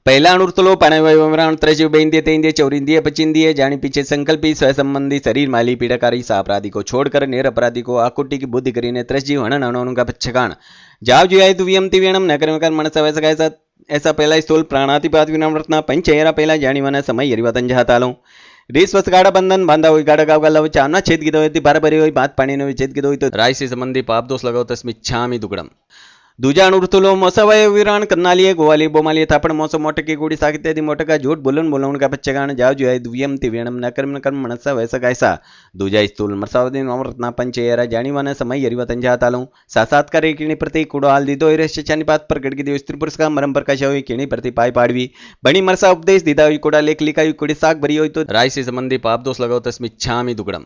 पहला अणुर्तलो पाणवरण त्रजीव बेंद्य तेंद्य चौरिंद्य पचिंद्य जानी पीछे संकल्पी स्वय संबंधी शरीर माली पीड़ाकारी सा अपराधी को छोड़कर निर अपराधी को आकुटी की बुद्धि करीने त्रजीव हणन अणु का पच्छकान जाव जुयाय तुव्यम तिव्यणम न कर्म कर मनसा वैसा कैसा ऐसा पहला स्थूल प्राणातिपात विनम्रतना पंचेरा पहला जानीवाना समय यरिवतन जहातालो रीस वसगाड़ा बंधन बांधा हुई गाड़ा गाव गल्ला चाना छेद की दो बार भरी हुई बात पानी ने छेद की दो तो रायसी संबंधी पाप दोष लगाओ तस्मिच्छामि दुगड़म दुजाणुर्थुलो मोसवय विराण कन्नालिये गोवाली बोमालिये थापण मोसो मोटकी गुडी सागित्यादि मोटका झूठ बोलून का पच्चगाण जाव जुआय दुव्यम तिव्यणम न कर्म मनसा वैसा गायसा दुजाय स्थूल मरसावदि नवरत्ना पंचेयरा जाणीवाना समय यरिवा तंजा तालू सासात्कार किणी प्रति कुडो हाल दिदो इरेश चानिपात पर गडगी देव स्त्री पुरुष का मरम प्रकाश होई किणी प्रति पाय पाडवी बणी मरसा उपदेश दिदा हुई कुडा लेख लिखा हुई कुडी साग भरी होई तो राय से संबंधी पाप दोष लगाओ तस्मिच्छामि दुगड़म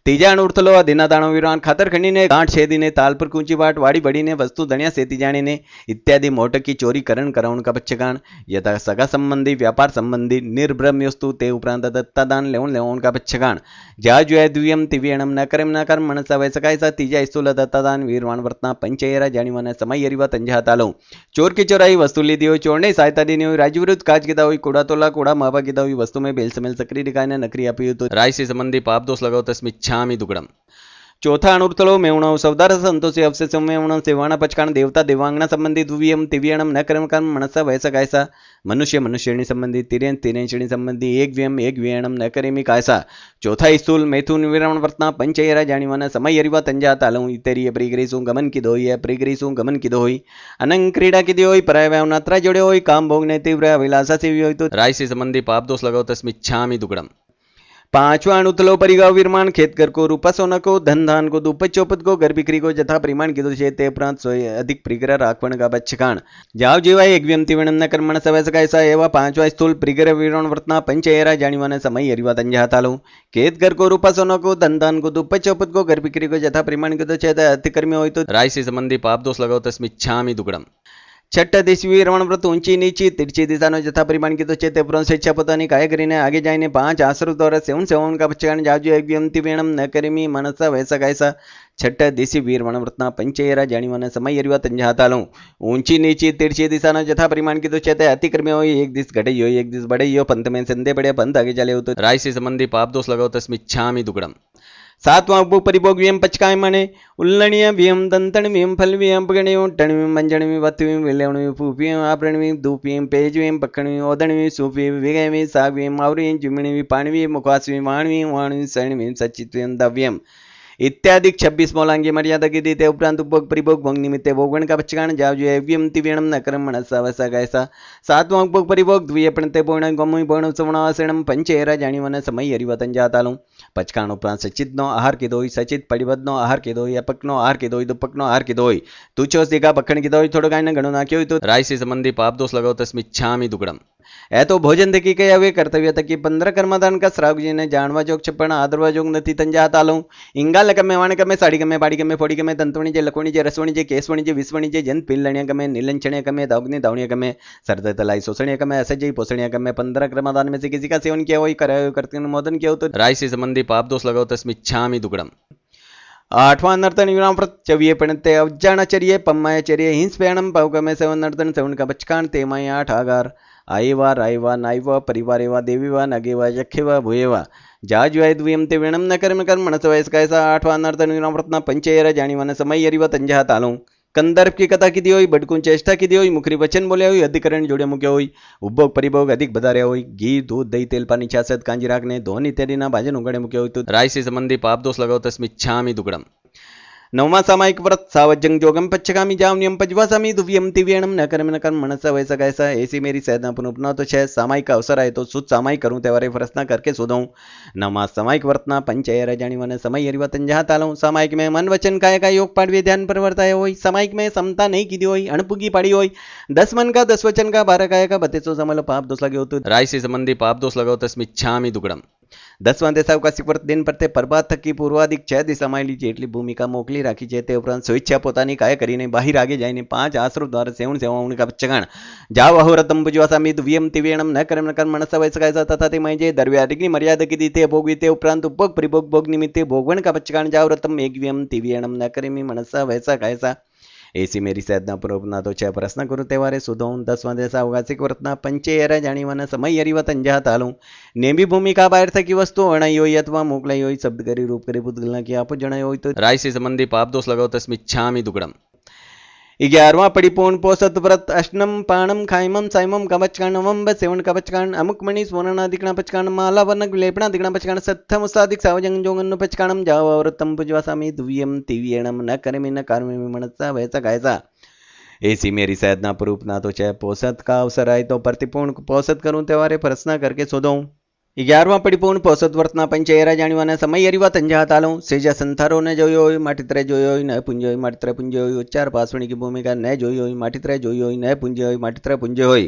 तीजा उड़तलो दिना दाणो विरान खातर खंडी ने गांठ छेदी ने ताल पर कूंची बाट वाड़ी बड़ी ने वस्तु धनिया सेती जाने ने इत्यादि मोटकी चोरी करण कराउन का बच्चगाण यथा सगा संबंधी व्यापार संबंधी निर्भ्रम वस्तु ते उपरांत दत्तादान लेवून का बच्चगाण ज्या जुया द्वियम तिव्यणम न कर्म मनसा वैसकायसा तीजा इस्तुल दत्तादान वीरवाण वर्तना पंचयरा जाणीवाना समय यरिवा तंजा तालो चोर की चोराई वस्तु लीधी हो चोरने सहायता देनी हुई राजू विरुद्ध काज गिदा हुई कूड़ा तोला कूड़ा मापा गिदा हुई वस्तु में बेल समेल सक्री दिखाने नकरी अपी तो राय से संबंधी पाप दोष लगाओ तस्मिच्छामि दुगड़म चौथा अणुर्तलो मेवण सौदार संतोषी अवशेष मेवण सेवाणा पचकाण देवता देवांगना संबंधी दुव्यम तिव्यणम न कर्म मनसा वैसा कायसा मनुष्य मनुष्यणी संबंधी तिरेन तिरेंषणी संबंधी एक व्यम एक व्यणम न करेमी कायसा चौथा स्थूल मैथुन विराण वर्तना पंचयरा जाणीवाना समय यरिवा तंजा तालू इतरीय प्रिग्रीसु गमन की दोई है प्रिग्रीसु गमन की दोई अनंग क्रीड़ा की दोई पराय व्यावनात्रा जोड़े होई काम भोगने तीव्र अभिलाषा से होई तो राय से संबंधी पाप दोष लगाओ तस्मिच्छामि दुगड़म पांचवा अणुतलो परिगाव विरमान खेतकर को रूपा सोना को धन धान को दुपत चौपत को घर बिक्री को जथा परिमाण की छे ते उपरांत अधिक प्रिग्रह राखवण का बच्छकाण जाव जीवा एक व्यक्ति विणम न कर्मण सवैस कैसा एवं पांचवा स्थूल प्रिग्रह विरण वर्तना पंचयरा जाणीवाना समय यरिवा तंजा तालो खेतकर को रूपा सोना को धन धान को दुपत चौपत को घर बिक्री को जथा परिमाण की छे ते अतिकर्मी होय तो राय से संबंधी पाप दोष लगाओ तस्मिच्छामि दुगड़म छठ दिशवी रमण व्रत ऊंची नीची तिरछी दिशा यथा परिमाण की तो चेते पुराण स्वेच्छा पतानी काय करीने आगे जाइने पांच आश्रव द्वारा सेवन का बच्चगान जाजु एक व्यक्ति वेणम न करेमी मनसा वैसा कैसा छठ दिशि वीर वृतना पंचयरा जाणीवाना समय यरिवा तंजा तालू ऊंची नीची तिरछी दिशा यथा परिमाण की तो चेते अतिक्रम हो एक दिस घटे हो एक दिस बढ़े हो पंथ में संदे बड़े पंथ आगे चले हो तो राय से संबंधी पाप दोष लगाओ तस्मिच्छामि दुगड़म सातवां उपभोग परिभोग व्यम पचकाय मने उल्लणीय व्यम दंतण व्यम फल व्यम पगणियों टणवीं मंजणवीं वत्वीं विलेवणवीं फूफीं आपरणवीं धूपीं पेजवीं पक्कणवीं ओदणवीं सूफीं विगयवीं सागवीं मावरीं जुमिणवीं पाणवीं मुखास्वीं वाणवीं वाणवीं सरणवीं सचित्वीं दव्यम इत्यादि 26 मौलांगी मर्यादा की दी ते उपरांत उपभोग परिभोग भोग निमित्ते भोगवण का बच्चगाण जाव जो व्यम तिव्यणम न कर्म मनसा वैसा कैसा सातवां उपभोग परिभोग द्विय प्रणते बोण गोमुई बोण सवणावासणम पंचेरा जाणीवाना समय यरिवा तंजा तालू पचकाण उपरांत सचित नो आहार की दोई सचित पड़िबद नो आहार की दोई अपक नो आहार की दोई दुपक नो आहार की दोई तुचो सीगा बखण की दोई थोड़ो गाय घणो नाख्यो तो राय से संबंधी पाप दोष लगाओ तस्मिच्छामि दुगड़म ए तो भोजन देखी कया वे कर्तव्य तकी 15 कर्मदान का श्राव जी ने जानवा जोग छप्पण आदरवा जोग नथी तंजा तालू इंगा लकमे वाण कमे साड़ी कमे बाड़ी कमे फोड़ी कमे तंतुणी जे लकोणी जे रसवणी जे केसवणी जे विस्वणी जे जन पिल्लण्या कमे नीलंचण्या कमे दावगनी दावणिया कमे सरद तलाई सोसणिया कमे असजई पोसणिया कमे 15 कर्मदान में से किसी का सेवन किया हो करे करते अनुमोदन किया हो तो राय से संबंधी पाप दोष लगाओ तस्मिच्छामि दुगड़म आठवां नर्तन विराम व्रत चविये पणते अवजाणाचर्ये पम्मायाचर्ये हिंस पेणम पावकमे सेवन नर्तन सेवन का बचकान तेमाय 8 आगार आईवा रायवा नायवा परिवारेवा देवीवा नगेवा यखेवा भूयेवा जाजुआय द्वियम ते वेणम न कर्म मनस वयस कैसा आठवां नर्तन विराम व्रतना पंचयरा जाणीवाना समय यरिवा तंजा तालू कंदर्प की कथा की होई बड़कून चेष्टा की होई मुखरी वचन बोले हुई अधिकरण जोड़े मुख्य हुई उपभोग परिभोग अधिक बधारे हुई घी दूध दही तेल पानी छासत कांजी राखने धोन इत्यादि ना भाजन उगड़े मुख्य हुई तो राय से संबंधी पाप दोष लगाओ तस्मिच्छामि दुगड़म नवमा सामायिक व्रत सावजंग जोगम पच्चगामी जावनियम पंचवा सामी दुव्यम तिव्यणम न कर्म मनसा वैसा कैसा ऐसी मेरी सैदना पुनः तो छह सामायिक का अवसर आए तो शुद्ध सामायिक करूं त्यौहारे फरसना करके सोधूं नवमा सामायिक वर्तना पंचयरा जाणीवाना समय यरिवा तंजा तालू सामायिक में मन वचन काय का योग पाड़वे ध्यान पर वर्ताया होई सामायिक में समता नहीं की होई अणपुगी पाड़ी होई 10 मन का 10 वचन का 12 काय का 32 समल पाप दोष लगे हो तो राय से संबंधी पाप दोष लगाओ तस्मिच्छामि दुगड़म 10वां देशावकाशी व्रत दिन प्रत्ये प्रभात थकी पूर्वाधिक 6 दिशा मायली जेटली भूमिका मोकली राखी છે તે ઉપરાંત સ્વેચ્છા પોતાની કાય કરીને બહાર આગે જઈને 5 આશ્રમ દ્વારા સેવણ સેવાઓની का बच्चगाण जाव अहोरतम बुजवा सामी दुव्यम तिव्यणम न कर्म मनसा वैसा कैसा तथा ते मजे दरव्याधिकनी मर्यादा की दीते भोगवी ते उपरांत उपभोग परिभोग भोग निमित्ते भोगवण का बच्चगाण जाव रतम एकव्यम तिव्यणम न करेमी मनसा वैसा कैसा ऐसी मेरी सैदना पुरोपना तो छह प्रश्न करू तेवारे सुधों 10वां देशा अवकाशिक व्रतना पंचेयरा जाणीवाना समय यरिवा तंजा तालू नेमी भूमिका बाहर थकी वस्तु अणाई होई अथवा मोकलाई होई शब्द करी रूप करी पुद्गलना की आप जणाई होई तो राय से संबंधी पाप दोष लगाओ तस्मिच्छामि दुगड़म 11वां परिपूर्ण पोषत व्रत अष्टम पाणम खाइमम साइमम कवचकांड नवम सेवन कवचकांड अमुक मणि स्वर्णाधिकरण पचकांड माला वर्ण लेपणाधिकरण पचकांड सत्थम उस्तादिक सावजंग जोगन पचकांडम जाव औरतम पुजवा सामी दुव्यम तिव्यणम न करेमि न कर्मि मनसा वैसा कैसा ऐसी मेरी सैदना पुरूपना तो चाहे पोसत का अवसर आए तो प्रतिपूर्ण पोसत करूं त्योहारे प्रश्न करके शोधूं 11वां परिपूर्ण પોષત વર્તના પંચેરા જાણવાના સમય અરીવા તંજાતાલો સેજા સંથારોને જોયો હોય માટીત્રે જોયો હોય ન પુંજ હોય માટીત્રે પુંજ હોય ઉચ્ચાર પાસવણી की भूमिका न જોઈ હોય માટીત્રે જોઈ હોય ન પુંજ હોય માટીત્રે પુંજ હોય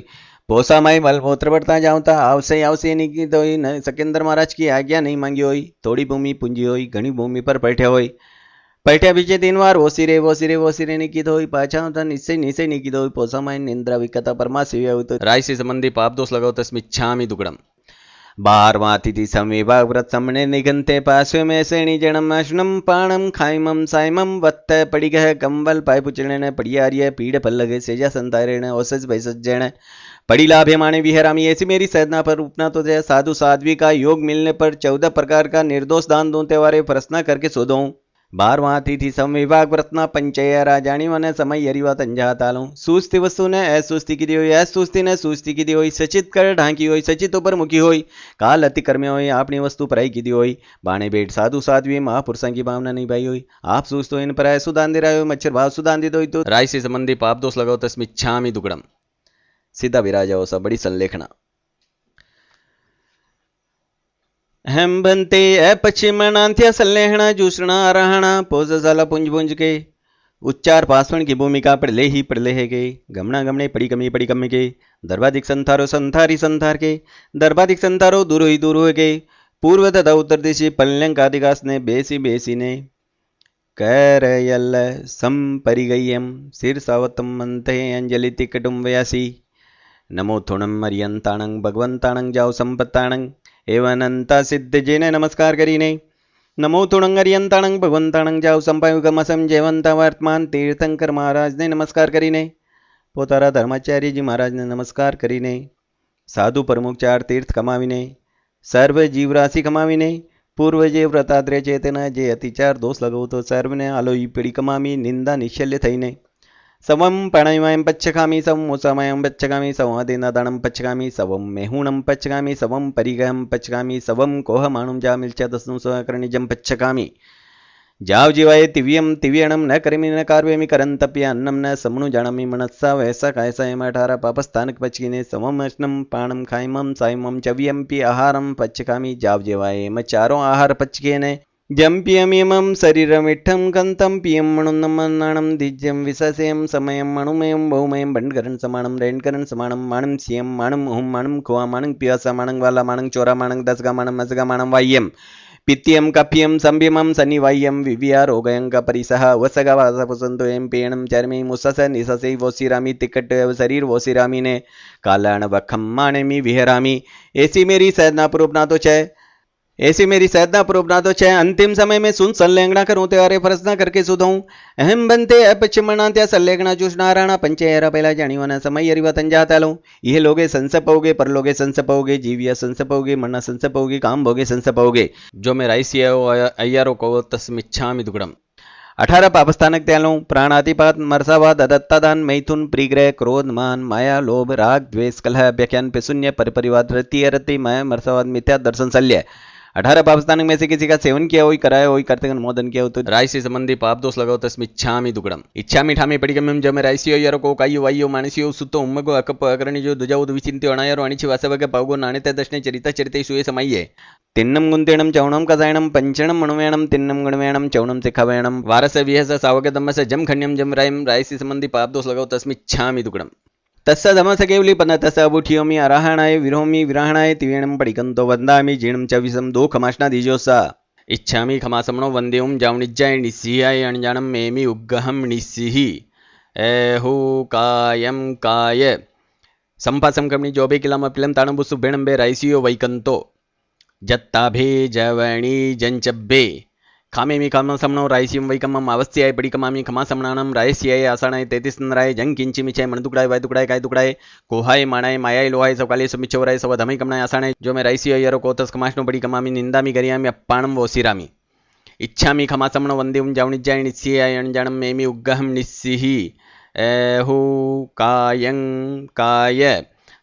પોસામાય મલમૂત્ર પડતા જાવતા આવશે ની કીધો હોય ન સકેન્દ્ર મહારાજ की आज्ञा नहीं मांगी હોય થોડી ભૂમિ પૂંજી હોય ઘણી ભૂમિ પર बैठे હોય बैठ्या बीजे 3 વાર ઓસીરે ની કીધો હોય પાછા આવતા નિશ્ચય ની કીધો હોય પોસામાય નિંદ્રા વિકતા પरमा સેવ્યા હોય તો રાશિ સંબંધી પાપ दोष लगाओ तस्मिच्छामि दुक्कड़म 12वां अतिथि संविभाग व्रत समने निगंते पार्श्व में श्रेणी जणम अश्नम पाणम खाइमम साइमम वत्त पड़िगह कंबल पाय पुचणे पड़ियार्य पीड़ पल्लगे सेजा संतारेण औसज भैसज्जण पड़ी लाभ्यमाणे विहरामी ऐसी मेरी साधना पर उपना तो जय साधु साध्वी का योग मिलने पर 14 प्रकार का निर्दोष दान दूं त्योहारे प्रश्न करके शोधूं 12वां अतिथि संविभाग व्रतना पंचयरा जाणीवाने समय अरीवा तंजातालू सुस्ती वस्तु ने असुस्ती की दी हुई असुस्ती ने सुस्ती की दी हुई सचित कर ढांकी हुई सचित ऊपर मुखी हुई काल अति कर्म्य हुई आपनी वस्तु पराई की दी हुई बाणे बेट साधु साध्वी महापुरुषों की भावना नहीं भाई हुई आप सुस्त हो इन पर सुदान दे रहे हो मच्छर भाव सुदान दे दो तो राय से संबंधी पाप दोष लगाओ तस्मिच्छामि दुक्कड़म सीधा विराजाओ सा बड़ी संलेखना हम बनते पश्चिमणांत्य संलेहणा जूषणा आराहणा पोज झाला पुंज पुंज के उच्चार पासवण की भूमिका पड़ले है के गमना गमने पड़ी कमी के दर्भाधिक संथारो संथारी संथार के दर्भाधिक संथारो दूर हो के पूर्व तथा उत्तर दिशि पल्यंकादिकास ने बेसी ने करयल संपरिगय्यम शीर्षावतम मंथे अंजलि तिकटुम व्यासी नमो थुणम मरियंताणं भगवंताणं जाओ संपत्ताणं एवं अनंता सिद्ध जेने नमस्कार करीने नमो तुणंगरियंताणं भगवंताणं जाओ संपायुगमसम जयवंता वर्तमान तीर्थंकर महाराज ने नमस्कार करीने पोतारा धर्माचार्य जी महाराज ने नमस्कार करीने साधु प्रमुख 4 तीर्थ कमावीने सर्व जीवराशि कमावीने पूर्व जे व्रताद्रय चेतना जे अतिचार दोष लगो तो सर्वने आलोई पीड़ी कमामी निंदा निशल्य थईने सवम प्रणयमयं पच्छकामि सवं मुसमयं पच्छकामि सवं अदिनादानं पच्छकामि सवं मेहुणं पच्छकामि सवं परिगहं पच्छकामि सवं कोहमाणुं जामिल्च दस्नु स्वकर्णिजं पच्छकामि जाव जीवाय तिव्यं तिव्यणं न करिमि न कार्वेमि करन्तप्य अन्नं न समनु जानामि मनस्सा वैसा कायसा एम 18 पापस्थानक पचकीने समम अश्नं पाणं खाइमं साइमं चव्यंपि आहारं पच्छकामि जाव जीवाय एम 4 आहार पचकेने जंपियमियमं शरीरमिठं कंतं पियं मणुन्नमन्नाणं दिज्यं विससेयं समयं मणुमयं बहुमयं बंडकरण समाणं रेणकरण समाणं माणं सियं माणं हुं माणं खुआ माणं पियासा माणं वाला माणं चोरा माणं दसगा माणं मसगा माणं वाह्यं पित्यं कप्यं संभ्यमं सनिवाह्यं विविया रोगयं का परिसह वसगा वासपुसंतो एं पेणं चर्मे मुसस निससे वोसिरामी तिकट शरीर वोसिरामी ने कालाण वखम माणेमी विहरामी ऐसी मेरी साधना पूर्वना तो छे ऐसी मेरी साधना प्रोपना तो छे अंतिम समय में सुन संलेंगना करूं त्योहारे प्रश्न करके सुधूं अहम बनते अपचिमणांत्या संलेंगना चूषणाराणा पंचेरा पहला जाणीवाना समय अरीवा तंजातालो ये लोगे संसपोगे परलोगे संसपोगे जीविया संसपोगे मरना संसपोगे काम भोगे संसपोगे जो मैं राइसी अय्यारो को तस्मिच्छामि दुक्कड़म 18 पापस्थानक त्यालो प्राणातिपात मरसावाद अदत्तादान मैथुन प्रिग्रह क्रोध मान माया लोभ राग द्वेष कलह व्याख्यान पेशून्य परिपरिवाद रति माया मरसावाद मिथ्या दर्शन शल्य 18 पापस्थानक में से किसी का सेवन किया हो कराया हो करते अनुमोदन किया हो तो राय से संबंधी पाप दोष लगाओ तस्मिच्छामि दुक्कड़म इच्छा ठामी पड़ी गम्यम जमे रायसियो यारो को कायु वायु मानसियो सुतो उम्मगो अकप अकरणी जो दुजाउद विचिंत्यो अणायारो अणिचि वासवगे पावगो नाणिते दशने चरिता चरिते सुये समये तिन्नम गुंतेणम चौणम कसायणम पंचणम मणुवेणम तिन्नम गुणवेणम चौणम सिखावेणम वारस विहस सावगे दम्मस जम खण्यम जम रायम राय से संबंधी पाप दोष लगाओ तस्मिच्छामि दुक्कड़म तस्य धमस केवली पन तस्य अबुठियोमि अराहणाय विरोमि विराहणाय तिवेणं पडिकंतो वंदामि जीणं च विसम दो खमाष्णा दीजोसा इच्छामि खमासमणो वंदेयं जावनिज्जाय निस्सिहाय अणजाणं मेमि उग्गहं निस्सिहि एहु कायं काय संपासं कमणि जोबे किलम अपिलम ताणबुसु बेणंबे रायसियो वैकंतो जत्ताभे जवणी जंचब्बे खामेमी खामसमणो रायसियं वैकमम अवस्थ्याय पडिकमामि खमासमणानं रायस्याय आसाणाय 33 नराय जंग किंचिमिचाय मणदुकड़ाय वायदुकड़ाय काय दुकड़ाय कोहाय माणाय मायाय लोहाय सवकाले समिचवराय सव धमई कमणाय आसाणाय जो मैं रायसियो यरो कोतस खमाष्णो पडिकमामि निंदामि गरियामि अप्पाणं वोसिरामि इच्छामि खमासमणो वंदेयं जावनिज्जाय निस्सिहाय अणजाणं मेमि उग्गहं निस्सिहि एहु कायं काय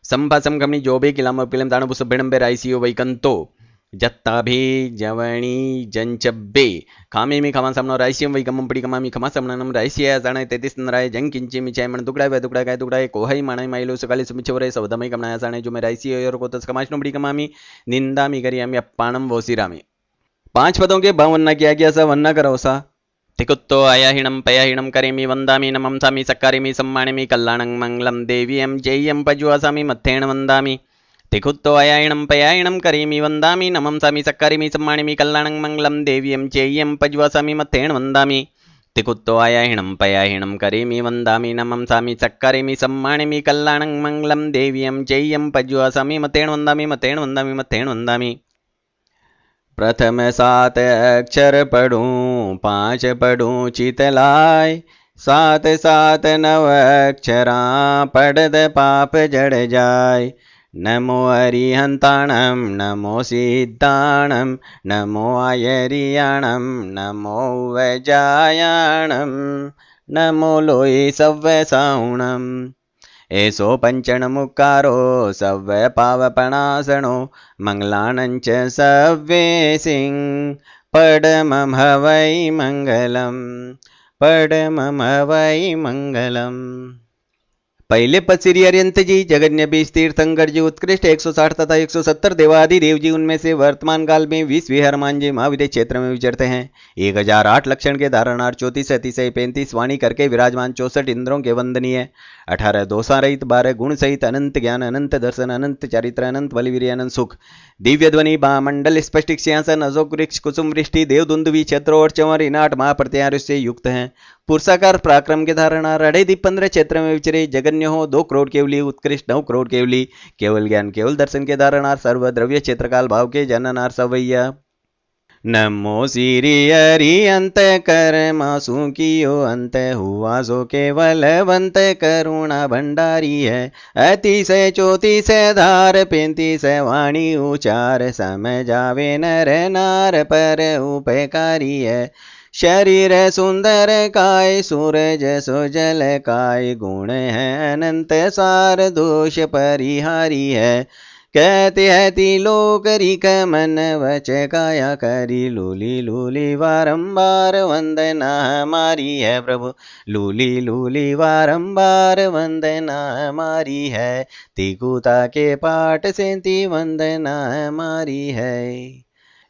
संपासं कमणि जोबे किलम पिलम ताणबुसु बेणंबे रायसियो वैकंतो जत्ताभि जवणी जंचब्बे खामी खमा समनो रायसियम वै गमम पड़ी कमामी खमा समनम रायसिया जाणे तेतीस नराय जंग किंची मिचाय मन दुगड़ा वे दुगड़ा काय दुगड़ा कोहई माणै माइलो सकाली सुमिचवरे सवदमय कमनाया साणे जो मैं रायसियो और कोतस कमाशनो पड़ी कमामी निंदामी करियामी अप्पाणम वोसिरामी। 5 पदों के भावन्ना किया गया सा वन्ना करो सा। तिकुत्तो अयहिणं पयहिणं करेमि वन्दामि नमं सामि सक्कारिमि सम्मानिमि कल्याणं मङ्गलं देवीयं जय्यं पजुवासामि मत्थेन वन्दामि। तिकुत्तो अयहिणं पयहिणं करेमि वन्दामि नमं सामि सक्कारिमि सम्मानिमि कल्याणं मङ्गलं देवीयं जय्यं पजुवासामि मत्थेन वन्दामि। तिकुत्तो अयहिणं पयहिणं करेमि वन्दामि नमं सामि सक्कारिमि सम्मानिमि कल्याणं मङ्गलं देवीयं जय्यं पजुवासामि मत्थेन वन्दामि मत्थेन वन्दामि मत्थेन वन्दामि। प्रथम 7 अक्षर पढ़ूं 5 पढ़ूं चितलाय 7 7 9 अक्षरा पढ़द पाप जड़ जाय। नमो अरिहंताणं नमो सिद्धाणं नमो आयरियाणं नमो वजायाणं नमो लोई सव्वसाउणम्। एसो पंचण मुकारो सव्य पावपणासणो मंगलानंच सव्ये सिंह पडमम हवै मंगलम पडमम हवै मंगलम। पहले पद श्री अरिहंत जी जगन्य बीस तीर्थंकर जी उत्कृष्ट 160 तथा 170 देवादि देव जी, उनमें से वर्तमान काल में 20 विहरमान जी महाविद्य क्षेत्र में विचरते हैं। 1008 लक्षण के धारणार 34 अतिशय 35 वाणी करके विराजमान 64 इंद्रों के वंदनीय 18 दोषा रहित 12 गुण सहित अनंत ज्ञान अनंत दर्शन अनंत चारित्र अनंत बलिवीर अनंत सुख दिव्य ध्वनि मंडल स्पष्टिक सिंहासन अशोक वृक्ष कुसुम वृष्टि देव दुंदुवी छत्र और चंवर इनाट महाप्रत्यार से युक्त हैं। पुरुषाकार पराक्रम के धारणा 2.5 क्षेत्र में विचरे जगन्य हो 2 करोड़ केवली उत्कृष्ट 9 करोड़ केवली केवल ज्ञान केवल दर्शन के धारणार सर्वद्रव्य क्षेत्रकाल भाव के जननार सवैया। नमो श्री अरिहंत कर मासु कियो अंत हुआ सो केवलवंत करुणा भंडारी है। अतिशय 34 धार 35 वाणी उचार समझावे नर नार पर उपकारी है। शरीर सुंदर काय सूरज सुजल काय गुण है अनंत सार दोष परिहारी है। कहते है तिलोक रिक मन वच काया करी लूली लूली बारंबार वंदना हमारी है। प्रभु लूली लूली बारंबार वंदना हमारी है। तिकुता के पाठ से ती वंदना हमारी है।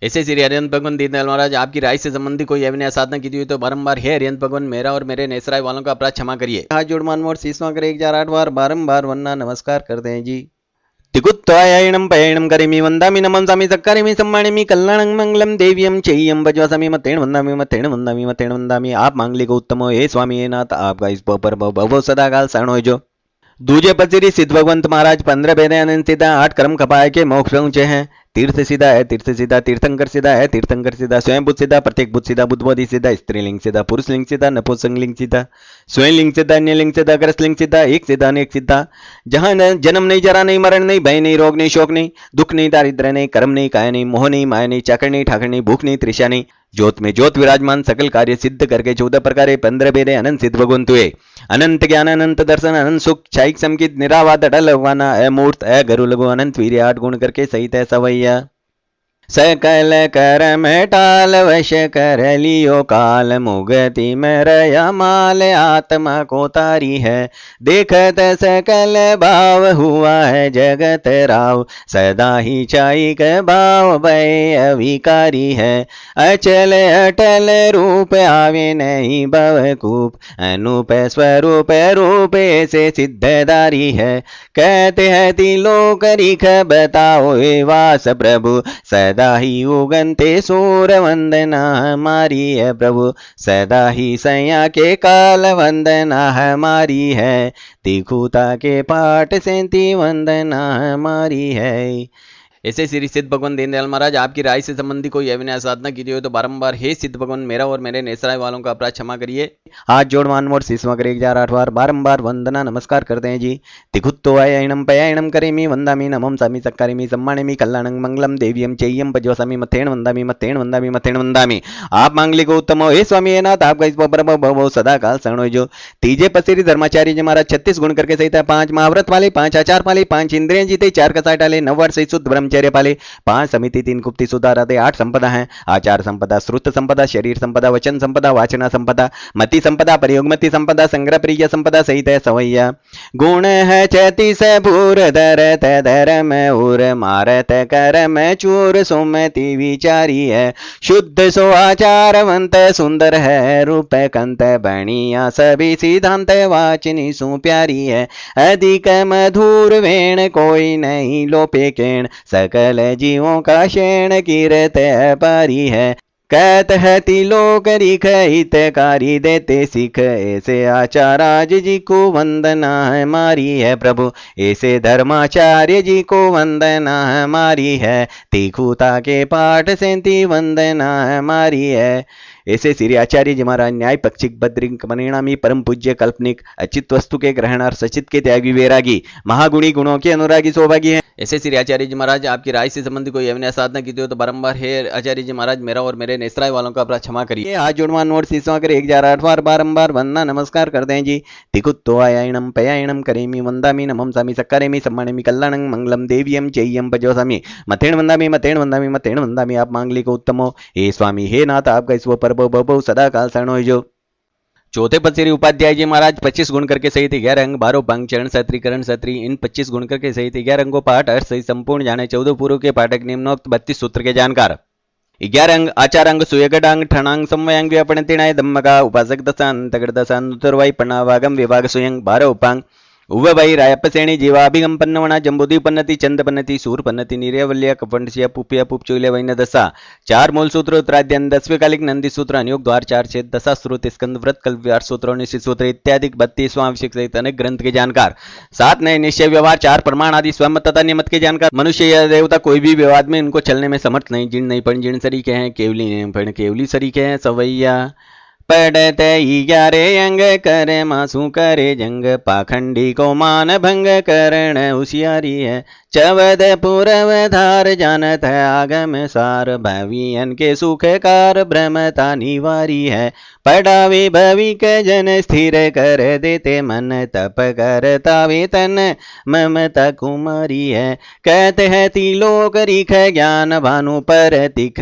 ऐसे श्री हरिहंत भगवान दीनदयाल महाराज आपकी राय से संबंधी कोई अभिनय साधना की हुई तो बारंबार हे हरिहंत भगवान मेरा और मेरे नेसराय वालों का अपराध क्षमा करिए। हाथ जोड़ मानमोर शीशमा करे 1008 बार बारंबार वंदना नमस्कार करते हैं जी। तिकुत्वायणं पयणं करिमि वन्दामि नमं सामि सक्कारिमि सम्मानिमि कल्याणं मंगलं देवीयं चेय्यं भजवासामि मत्तेन वन्दामि मत्तेन वन्दामि मत्तेन वन्दामि। आप मांगलिक उत्तम हे स्वामी हे नाथ आपका इस पर भव सदा काल शरण हो जो। दूजे पद श्री सिद्ध भगवंत महाराज 15 वेद अनंत सीधा 8 कर्म खपाए के मोक्ष ऊंचे हैं। तीर्थ सीधा है तीर्थ सीधा तीर्थंकर सीधा है तीर्थंकर सीधा स्वयं बुद्ध सीधा प्रत्येक बुद्ध सीधा बुद्धबोधि सीधा स्त्रीलिंग सीधा पुरुषलिंग सीधा नपुंसकलिंग सीधा स्वयं लिंग सीधा अन्यलिंग सीधा ग्रसलिंग सीधा एक सीधा अनेक सीधा। जहां जन्म नहीं जरा नहीं मरण नहीं भय नहीं रोग नहीं शोक नहीं दुख नहीं दारिद्र्य नहीं कर्म नहीं काया नहीं मोह नहीं माया नहीं चाकर नहीं ठाकर नहीं भूख नहीं तृषा नहीं ज्योत में ज्योत विराजमान सकल कार्य सिद्ध करके 14 प्रकार 15 वेदे अनंत सिद्ध भगवंत हुए। अनंत ज्ञान अनंत दर्शन अनंत सुख क्षाइक समकित निरावाद अडल वाना अमूर्त अगरु लघु अनंत वीर्य 8 गुण करके सहित है सवैया। सकल करम टाल वश कर लियो काल मुगति में रया माल आत्मा को तारी है। देखत सकल भाव हुआ है जगत राव सदा ही चाइक भाव भय अविकारी है। अचल अटल रूप आवे नहीं भवकूप अनूप स्वरूप रूप से सिद्धदारी है। कहते हैं तिलोक रिख बताओ वास प्रभु सदा ही उगनते सूर वंदना हमारी है। प्रभु सदा ही सैया के काल वंदना हमारी है। तिखुता के पाठ से ती वंदना हमारी है। ऐसे श्री सिद्ध भगवान दीनदयाल महाराज आपकी राय से संबंधी कोई अभिनय साधना की हो तो बारंबार हे सिद्ध भगवान मेरा और मेरे नेसराय वालों का अपराध क्षमा करिए। हाथ जोड़ मानमोर शीशमा करे 1008 बार बारंबार वंदना नमस्कार करते हैं जी। तिकुत्तो अयणं पयणं करेमि वंदामि नमं सामि सक्कारिमि सम्मानिमि कल्याणं मंगलं देवीयं चेय्यं भजवासामि मत्तेन वंदामि मत्तेन वंदामि मत्तेन वंदामि। आप मांगलिक उत्तम हे स्वामी हे नाथ आपका इस पर भव सदा काल शरण हो जो। तीजे पसीरी धर्माचार्य जी महाराज 36 गुण करके सहित 5 महाव्रत वाले 5 आचार वाले 5 इंद्रिय जीते 4 कसाय डाले 9 वर्ष शुद्ध ब्रह्म ब्रह्मचर्य पाले। 5 समिति, 3 गुप्ति सुधार आदि 8 संपदा हैं। आचार संपदा, श्रुत संपदा, शरीर संपदा, वचन संपदा, वाचना संपदा, मति संपदा, प्रयोगमति संपदा, संग्रह प्रिय संपदा सहित है सवैया। गुण है 36 भूर धरत धर्म उर मारत कर्म चूर सुमति विचारी है। शुद्ध सो आचारवंत सुंदर है रूप कंत बणिया सभी सिद्धांत वाचनी सु प्यारी है। अधिक मधुर वेण कोई नहीं लोपे केण सकल जीवों का शेण कीरत पारी है। कहत हति लोक रिख हितकारी देते सिख ऐसे आचार्य जी को वंदना हमारी है। प्रभु ऐसे धर्माचार्य जी को वंदना हमारी है। तीखुता के पाठ से वंदना हमारी है। ऐसे श्री आचार्य जी महाराज न्याय पक्षिक बद्रिक परिणामी परम पूज्य कल्पनिक अचित वस्तु के ग्रहणार सचित के त्यागी वैरागी महागुणी गुणों के अनुरागी सौभागी है। ऐसे श्री आचार्य जी महाराज आपकी राय से संबंधित कोई अविनय साधना की हो तो बारंबार हे आचार्य जी महाराज मेरा और मेरे नेसराय वालों का अपराध क्षमा करिए। आज जोड़वा नोट शीशा कर 1008 बार बारंबार वंदना नमस्कार कर दें जी। तिकुत्तो आयायणम पयायणम करेमी वंदामी नमम सामी सक्कारेमी सम्मानेमी कल्याणं मंगलम देवीयम जय्यम भजोसामी मथेण वंदामी मथेण वंदामी मथेण वंदामी आप मांगलिक उत्तमो हे स्वामी हे नाथ आपका ईश्वर परबो बबो सदा काल शरणो जो। चौथे पद श्री उपाध्याय जी महाराज 25 गुण करके सहित 11 अंग 12 पंग चरण सत्री करण सत्री इन 25 गुण करके सहित 11 अंगों पाठ अर्थ सहित संपूर्ण जाने 14 पूर्व के पाठक निम्नोक्त 32 सूत्र के जानकार। 11 अंग आचार अंग सुयगडांग ठणांग समयांग व्यापणतिणाय धम्मका उपासक दशान तगड़ दशान उत्तरवाई पन्नावागम विभाग सुयंग 12 उपांग उवबाई रायप्पसेणी जीवाभिगम पन्नवणा जंबुदी पन्नति चंद पन्नति सूर पन्नति निर्यवल्य कपंडसिया पुपिया पुपचुले वैन दशा 4 मूल सूत्र उत्तराद्यन 10वें कालिक नंदी सूत्र अनुयोग द्वार 4 छेद दशा श्रुत स्कंद व्रत कल्प 8 सूत्र 19 सूत्र इत्यादि 32वां अभिषेक सहित अनेक ग्रंथ के जानकार। 7 नए निश्चय व्यवहार 4 प्रमाण आदि स्वयं तथा नियमत के जानकार। मनुष्य या देवता कोई भी विवाद में इनको चलने में समर्थ नहीं। जिन नहीं पण जिन सरीके हैं केवली नहीं पण केवली सरीके हैं सवैया। पढ़त 11 अंग करे मासू करे जंग पाखंडी को मान भंग करण होशियारी है। 14 पूर्व धार जानत है आगम सार भवियन के सुख कार भ्रमता निवारी है। पढ़ावे भविक जन स्थिर कर देते मन तप करता वेतन ममता कुमारी है। कहते हैं तिलोक रिख ज्ञान भानु पर तिख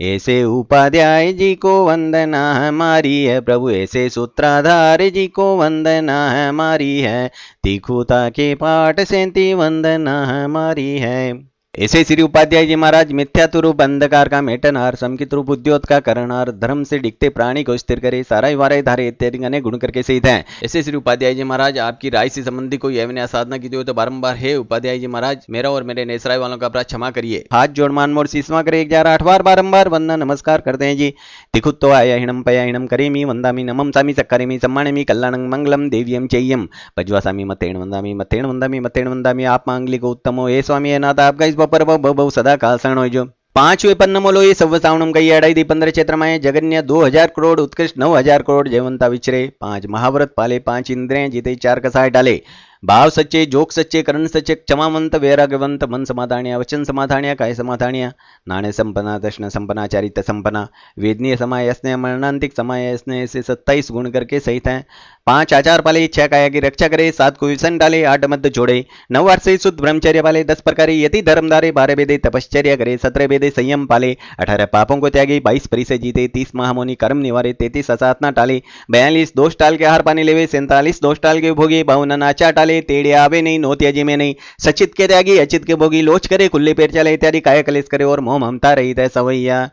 ऐसे उपाध्याय जी को वंदना हमारी है। प्रभु ऐसे सूत्राधार जी को वंदना हमारी है। तीखुता के पाठ से वंदना हमारी है। ऐसे श्री उपाध्याय जी महाराज मिथ्यात्व रूप अंधकार का मेटनार समकित रूप उद्योत का करनार धर्म से डिगते प्राणी को स्थिर करे सारा वारे धारे इत्यादि अनेक गुण करके सहित हैं। ऐसे श्री उपाध्याय जी महाराज आपकी राय से संबंधी कोई अविनय साधना की हो तो बारंबार हे उपाध्याय जी महाराज मेरा और मेरे नेसराय वालों का अपराध क्षमा करिए। हाथ जोड़ मान मोड़ शीशमा करे 1008 बार बारंबार वंदना नमस्कार करते हैं जी। तिखुत्तो आयाहिणम पयाहिणम करेमी वंदामी नमम सामी सक्कारेमी सम्मानेमी कल्याणं मंगलम देवीयम चेय्यम भजवासामी मतेण वंदामी मतेण वंदामी मतेण वंदामी आप मांगलिक उत्तमो हे स्वामी हे नाथ आपका इस पर बहु सदा काल शरणो जो। 5वें पन्नमोलो ये सव्व सावणम कई अड़ाई 15 क्षेत्रमाय जगन्य 2000 करोड़ उत्कृष्ट 9000 करोड़ जयवंता विचरे। 5 महाव्रत पाले 5 इंद्रिय जीते 4 कसाय डाले। भाव सच्चे जोक सच्चे करण सच्चे क्षमावंत वैराग्यवंत मन समाधानिया वचन समाधानिया काय समाधानिया नाणे संपना दर्शन संपना चारित्र संपना वेदनीय समायसने मरणांतिक समायसने से 27 गुण करके सहित हैं। 5 आचार पाले 6 काया की रक्षा करे 7 को व्यसन डाले 8 मध्य जोड़े 9 वर्ष से शुद्ध ब्रह्मचर्य पाले 10 प्रकार यति धर्मदारे 12 वेदे तपश्चर्या करे 17 वेदे संयम पाले 18 पापों को त्यागे 22 परिसे जीते 30 महामुनि कर्म निवारे 33 असाधना टाले 42 दोष टाल के आहार पानी लेवे 47 दोष टाल के भोगे 52 नाचा टाले तेड़े आवे नहीं नो त्याजी में नहीं सचित के त्यागी अचित के भोगी लोच करे खुले पेट चले इत्यादि काय कलेश करे और मोह ममता रहित है सवैया।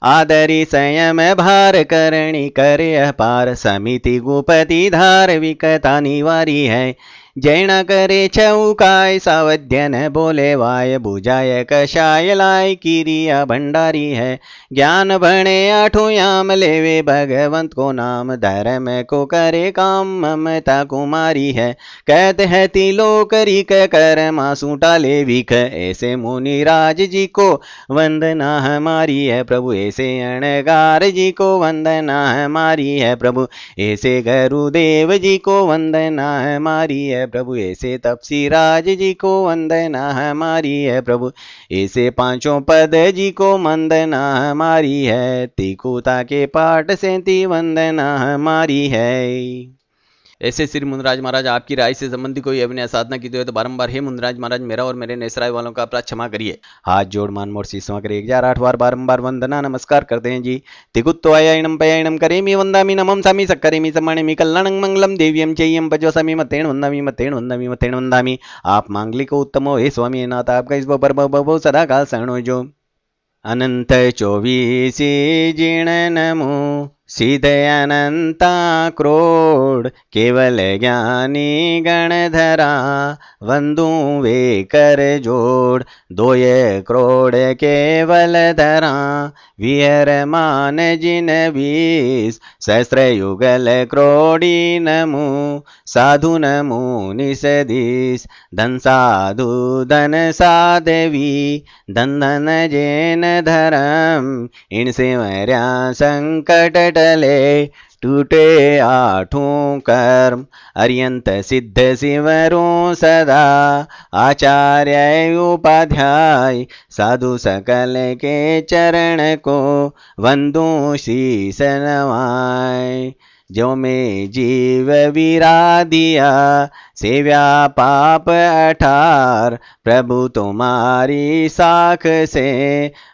आदरी संयम भार करणी करे अपार समिति गुपति धार विकता निवारी है। जैन करे चौकाय सावध्यन बोले वाय बुझाय कषाय लाय किरिया भंडारी है। ज्ञान भणे 8 याम लेवे भगवंत को नाम धर्म को करे काम ममता कुमारी है। कहते हैं तिलोक रिक कर मासू टाले विख ऐसे मुनि राज जी को वंदना हमारी है। प्रभु ऐसे अणगार जी को वंदना हमारी है। प्रभु ऐसे गुरुदेव जी को वंदना हमारी है। प्रभु ऐसे तपसी राज जी को वंदना हमारी है। प्रभु ऐसे 5 पद जी को वंदना हमारी है। तिकुता के पाठ से वंदना हमारी है। ऐसे श्री मुनिराज महाराज आपकी राय से संबंधी कोई अभिनय साधना की तो बारंबार हे मुनिराज महाराज मेरा और मेरे नेसराय वालों का अपराध क्षमा करिए। हाथ जोड़ मान मोर शीशमा करे 1008 बार बारंबार वंदना नमस्कार करते हैं जी। तिगुत्तो आयाइणम पयाइणम करेमि वंदामि नमं सामि सक्करेमि सम्मानेमि कल्याणं मंगलम देव्यं चेयं पज्वसामि मतेन वंदामि वंदामि। आप मांगलिक उत्तमो हे स्वामी नाथ आपका इस पर सदा काल शरणो जो। अनंत 24 जिण नमो सिद्ध अनंता क्रोड केवल ज्ञानी गणधरा वंदू वे कर जोड़। दोय क्रोड केवल धरा विहर मान जिन 20 सहस्र युगल क्रोडी नमो साधु नमो निसदीस। धन साधु धन साधवी धन धन जैन धर्म इनसे मर्या संकट टले टूटे आठों कर्म। अर्यंत सिद्ध शिवरों सदा आचार्य उपाध्याय साधु सकल के चरण को वंदो शीस नवाय। जो में जीव विरा दिया सेव्या पाप 18 प्रभु तुम्हारी साख से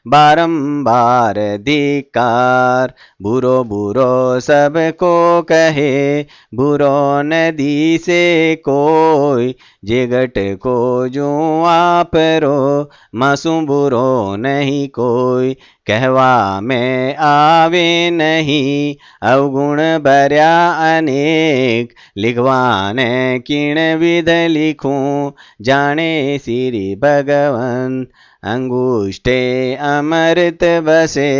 बारंबार धिक्कार। बुरो बुरो सबको कहे बुरो नदी से कोई जेगट को जो आप रो मासूम बुरो नहीं कोई। कहवा में आवे नहीं अवगुण बर्या अनेक लिखवाने किण विध लिखूं जाने श्री भगवंत। अंगुष्ठे अमृत बसे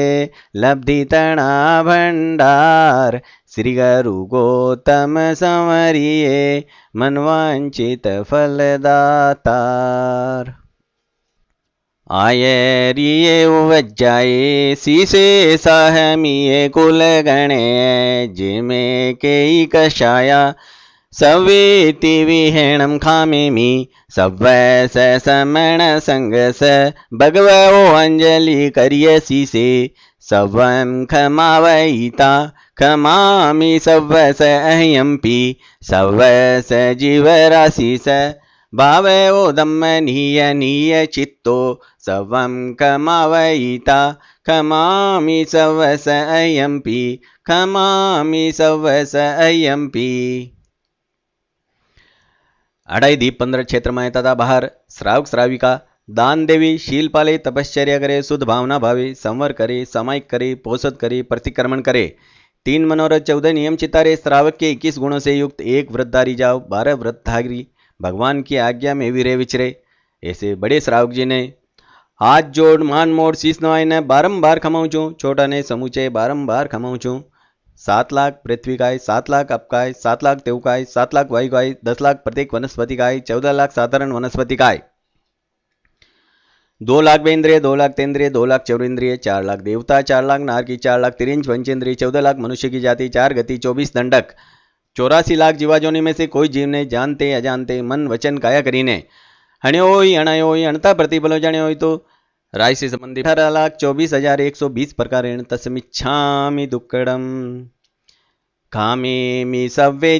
लब्धि तणा भंडार श्री गुरु गौतम संवरिये मनवांचित फलदातार। आये रिये उवज्जाये सीसे साहमिये कुल गणे जिमे केई कषाया सवेति विहेणं खामेमि सवैस समण संगस भगवो अंजलि करिय सीसे सवं खमावयिता खमामि सवस अह्यंपि सवस जीवराशिस भावे ओदम्मनीय नीय चित्तो सवं खमावयिता खमामि सवस अह्यंपि खमामि सवस अह्यंपि। अढ़ाई दीप 15 क्षेत्र में तथा बाहर श्रावक श्राविका दान देवी शील पाले तपश्चर्या करे शुद्ध भावना भावे संवर करे सामायिक करे पोषद करे प्रतिक्रमण करे 3 मनोरथ 14 नियम चितारे श्रावक के 21 गुणों से युक्त 1 व्रतधारी जाओ 12 व्रतधारी भगवान की आज्ञा में विरे विचरे। ऐसे बड़े श्रावक जी ने हाथ जोड़ मान मोड़ शीश नवाई ने बारंबार खमाऊँ छोटा ने समूचे बारंबार खमाऊँ। 7 लाख पृथ्वी काय 7 लाख अपकाय 7 लाख तेवकाय 7 लाख वायु काय 10 लाख प्रत्येक वनस्पति काय 14 लाख साधारण वनस्पति काय 2 लाख बेन्द्रिय 2 लाख तेन्द्रिय 2 लाख चौरेन्द्रिय 4 लाख देवता 4 लाख नारकी 4 लाख तिरिंच पंचेंद्रिय 14 लाख मनुष्य की जाति 4 गति 24 दंडक 84 लाख जीवाजोनी में से कोई जीव ने जानते अजानते मन वचन काया करीने हण्योई अणयोई अणता प्रतिबलो जाण्योई तो राय से संबंधित 18,24,120 प्रकार तस्मिच्छामि दुक्कडम। खामेमि सव्वे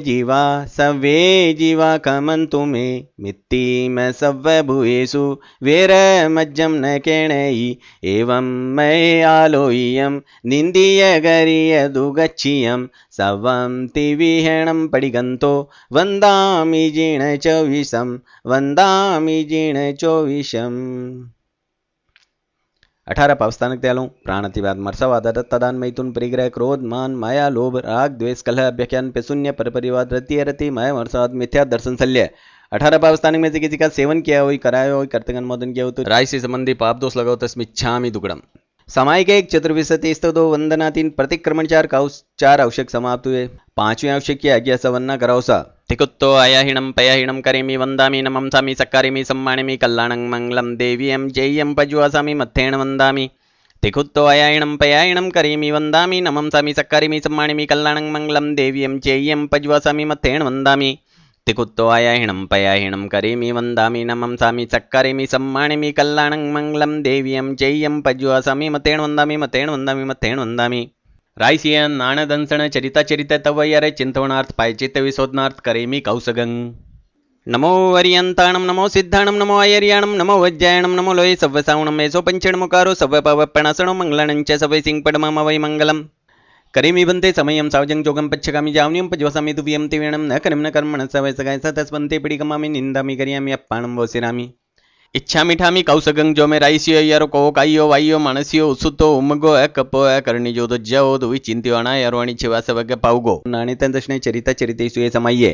जीवा कमन्तु मे मित्तिम सव्व भूयेषु वेरमज्जं न केणयि एवं मये आलोह्यं निन्दीय गरिय दुगच्छियं सवं तिविहेणं पडिगन्तो वन्दामि जीर्ण चौविशम्। 18 पावस्थानक दयालु प्राणतिवाद मर्सवाद तदान मैथुन परिग्रह क्रोध मान माया लोभ राग द्वेष कलह अभ्यख्यान पेशून्य परपरिवाद रति माया मर्सवाद मिथ्या दर्शन शल्य। 18 पावस्थानक में से किसी का सेवन किया हो कराया हो कर्तन मोदन किया हो तो राय से संबंधी पाप दोष लगाओ तस्मिच्छामि दुग्गड़म। सामायिक 1 चतुर्विशति 2 वंदना 3 प्रतिक्रमण 4 आवश्यक समाप्त हुए। 5वें आवश्यक की आज्ञा सवन्ना कराओ सा तिकुत्तो आयाहिणं पयाहिणं करेमि वंदामि नमं सामि सक्कारेमि सम्मानेमि कल्याणं मंगलम देवीयं जय्यं पज्वासामि मत्थेन वंदामि। तिकुत्तो आयाहिणं पयाहिणं करेमि वंदामि नमं सामि सक्कारेमि सम्मानेमि कल्याणं मंगलम देवीयं जय्यं पज्वासामि मत्थेन वंदामि। तिकुत्तो आयाहिणं पयाहिणं करेमि वंदामि नमं सामि सक्कारेमि सम्मानेमि कल्याणं मंगलम देवीयं जय्यं पज्वासामि मत्थेन वंदामि। रायसियन नाणदंसण चरिता चरित तवयरे चिंतवनार्थ पायचित्त विशोधनार्थ करेमी कौसगं नमो वरियंताणं नमो सिद्धाणं नमो अयर्याणं नमो वज्जायणं नमो लोये सव्वसावणं मेसो पंचणमुकारो सव्वपवप्पणसणो मंगलानं च सवै सिंहपडमम वै मंगलम् करेमी बंते समयं सावजं जोगं पच्छगामि जावन्यं पज्वसामि तुभ्यं तिवेणं न करिं न कर्मण सवै सगाय सतस्वन्ते पिडिकमामि निन्दामि करियामि अप्पाणं वोसिरामि इच्छामि ठामि कौसगं जो मे राइसियो यारो को काइयो वाइयो मनसियो उसुतो उमगो कपो करणिजो दज्जो दुवि चिंत्यो अना यारोणि छिवासवग पाउगो नाणितं दशने चरिता चरितेषु ये समये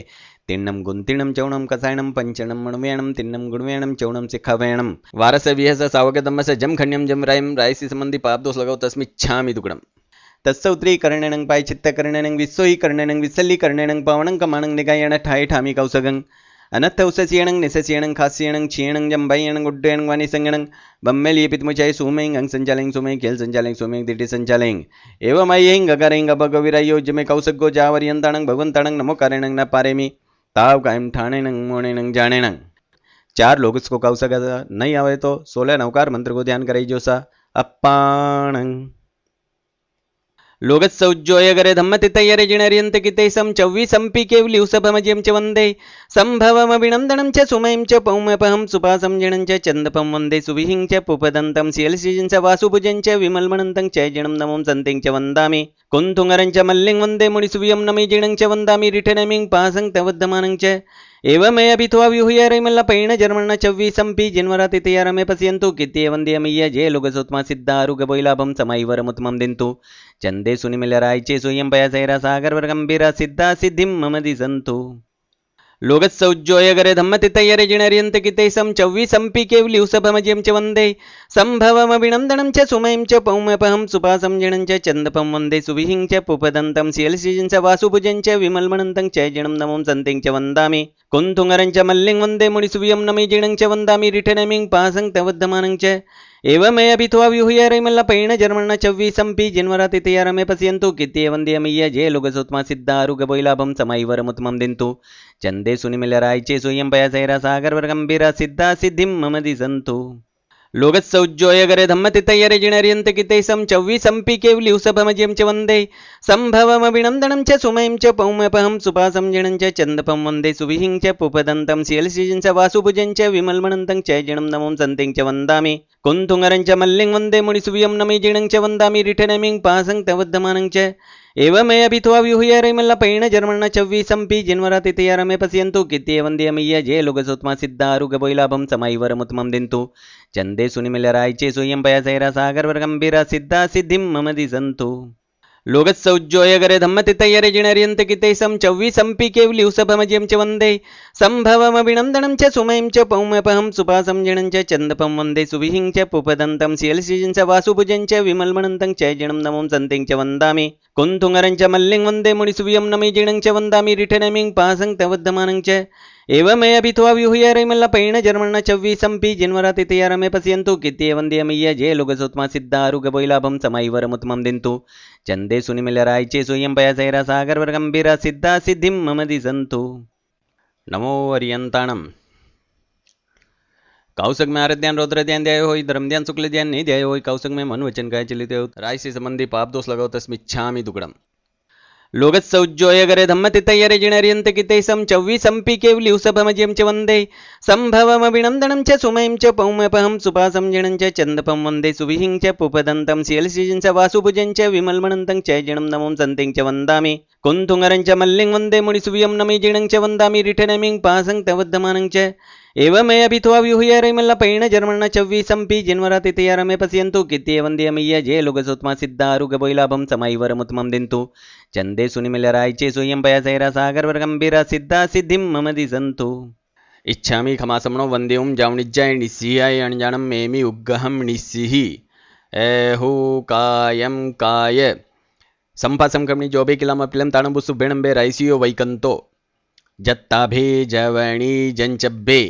तिन्नं गुन्तिणं चौणं कसायणं पञ्चणं मणुवेणं तिन्नं गुणवेणं चौणं सिक्खावेणं वारस विहस सावगदमस जम खण्यं जम रायं रायसि संबंधी पाप दोष लगाओ तस्मिच्छामि दुगुणम् तत्सौत्री कर्णेनं पायचित्त कर्णेनं विस्सोई कर्णेनं विसल्ली कर्णेनं पावनं कमानं निगायण ठाय ठामि कौसगं अनत्तौसस्यणं निसस्यणं खास्यणं क्षीणं जम्बायणं गुड्डयणं वानिसंगणं बम्मेलियपितमुचाय सुमें अंग संचालें सुमें खेल संचालें सुमें दिटी संचालें एवमयें गगरें गबगविरायो जमे कौसगो जावर्यंताणं भगवंताणं नमो कारेणं न पारेमी ताव कायम ठाणेनं मोणेनं जाणेनं 4 लोग इसको कौसग नहीं आवे तो 16 नवकार मंत्र को ध्यान करे जो सा अप्पाणं लोगत्सौज्जोय गरे धम्मतितयरे जिणर्यन्त कितेसं 24 केवली उसभमज्यं च वन्दे सम्भवमभिनन्दनं च सुमयं च पौमपहं सुपासं जिणं च चन्दपं वन्दे सुविहिं च पुपदन्तं शीलसिजं च वासुभुजं च विमल्मणन्तं च जिणं नमों सन्तिं च वन्दामि कुन्तुङ्गरं च मल्लिं वन्दे मुनिसुवियं नमि जिणं च वन्दामि रिठनमिं पासं तवद्धमानं च एवमे अभित्वा व्यूह्य मल्ल पैण जर्मण चव्वीसंपि जिन्वरातिथयारमे पश्यन्तु कित्ये वन्द्यमय्य जे लोगसोत्मा सिद्धारुगबोइलाभं समैवरमुत्तमं दिन्तु चन्दे सुनिमिलरायचे सूयं पयसैरा सागरवर्गम्भीरा सिद्धा सिद्धिं मम दिसन्तु लोगत्सौज्जोय गरे धम्मतितयरे जिणर्यन्त कितेसं 24 केवली उसभमज्यं च वन्दे सम्भवमभिनन्दनं च सुमयं च पौमपहं सुपासं जिणं च चन्दपं वन्दे सुविहिं च पुपदन्तं शीलसिजं च वासुभुजं च विमल्मणन्तं च जिणं नमों सन्तिं च वन्दामि कुन्तुङ्गरं च मल्लिं वन्दे मुनिसुवियं नमि जिणं च वन्दामि रिठनमिं पासं तवद्धमानं च एवमे अभित्वा व्यूह्य मल्ल पैण जर्मण चव्वीसंपि जिन्वरातिथयारमे पश्यन्तु कित्ये वन्द्यमय्य जे लोगसोत्मा सिद्धारुगबोइलाभं समैवरमुत्तमं दिन्तु चन्दे सुनिमिलरायचे सूयं पयसैरा सागरवर्गम्भीरा सिद्धा सिद्धिं मम दिसन्तु लोगत्सौज्जोय गरे धम्मतितयरे जिणर्यन्त कितेसं 24 केवली उसभमज्यं च वन्दे सम्भवमभिनन्दनं च सुमयं च पौमपहं सुपासं जिणं च चन्दपं वन्दे सुविहिं च पुपदन्तं शीलसिजं च वासुभुजं च विमल्मणन्तं च जिणं नमों सन्तिं च वन्दामि कुन्तुङ्गरं च मल्लिं वन्दे मुनिसुवियं नमि जिणं च वन्दामि रिठनमिं पासं तवद्धमानं च एवमे अभित्वा व्यूह्य मल्ल पैण जर्मण चव्वीसंपि जिन्वरातिथयारमे पश्यन्तु कित्ये वन्द्यमय्य जे लोगसोत्मा सिद्धारुगबोइलाभं समैवरमुत्तमं दिन्तु चन्दे सुनिमिलरायचे सूयं पयसैरा सागरवर्गम्भीरा सिद्धा सिद्धिं मम दिसन्तु लोगत्सौज्जोय गरे धम्मतितयरे जिणर्यन्त कितेसं 24 केवली उसभमज्यं च वन्दे सम्भवमभिनन्दनं च सुमयं च पौमपहं सुपासं जिणं च चन्दपं वन्दे सुविहिं च पुपदन्तं शीलसिजं च वासुभुजं च विमल्मणन्तं च जिणं नमों सन्तिं च वन्दामि कुन्तुङ्गरं च मल्लिं वन्दे मुनिसुवियं नमि जिणं च वन्दामि रिठनमिं पासं तवद्धमानं च एवमे अभित्वा व्यूह्य मल्ल पैण जर्मण चव्वीसंपि जिन्वरातिथयारमे पश्यन्तु कित्ये वन्द्यमय्य जे लोगसोत्मा सिद्धारुगबोइलाभं समैवरमुत्तमं दिन्तु चन्दे सुनिमिलरायचे सूयं पयसैरा सागरवर्गम्भीरा सिद्धा सिद्धिं मम दिसन्तु नमो अर्यन्ताणं कौसग में आरध्यान रौद्र ध्यान ध्याय हो धर्म ध्यान शुक्ल ध्यान नहीं ध्याय हो कौसग में मन वचन काय चलित हो राय से संबंधी पाप दोष लगाओ तस्मिच्छामि दुगड़म लोगत्सौज्जोय गरे धम्मतितयरे जिणर्यन्त कितेसं 24 केवली उसभमज्यं च वन्दे सम्भवमभिनन्दनं च सुमयं च पौमपहं सुपासं जिणं च चन्दपं वन्दे सुविहिं च पुपदन्तं शीलसिजं च वासुभुजं च विमल्मणन्तं च जिणं नमों सन्तिं च वन्दामि कुन्तुङ्गरं च मल्लिं वन्दे मुनिसुवियं नमि जिणं च वन्दामि रिठनमिं पासं तवद्धमानं च एवमे अभित्वा व्यूह्य मल्ल पैण जर्मण चव्वीसंपि जिन्वरातिथयारमे पश्यन्तु कित्ये वन्द्यमय्य जे लोगसोत्मा सिद्धारुगबोइलाभं समैवरमुत्तमं दिन्तु चन्दे सुनिमिलरायचे सूयं पयसैरा सागरवर्गम्भीरा सिद्धा सिद्धिं मम दिसन्तु इच्छामि खमासमणो वन्देऊं जावणिज्जाय निस्सिहाय अणजानं मेमि उग्गहं निस्सिहि एहु कायं काय संपासं कमणि जोबे किलम अपिलं ताणबुसु बेणंबे रायसियो वैकंतो जत्ताभे जवणी जंचब्बे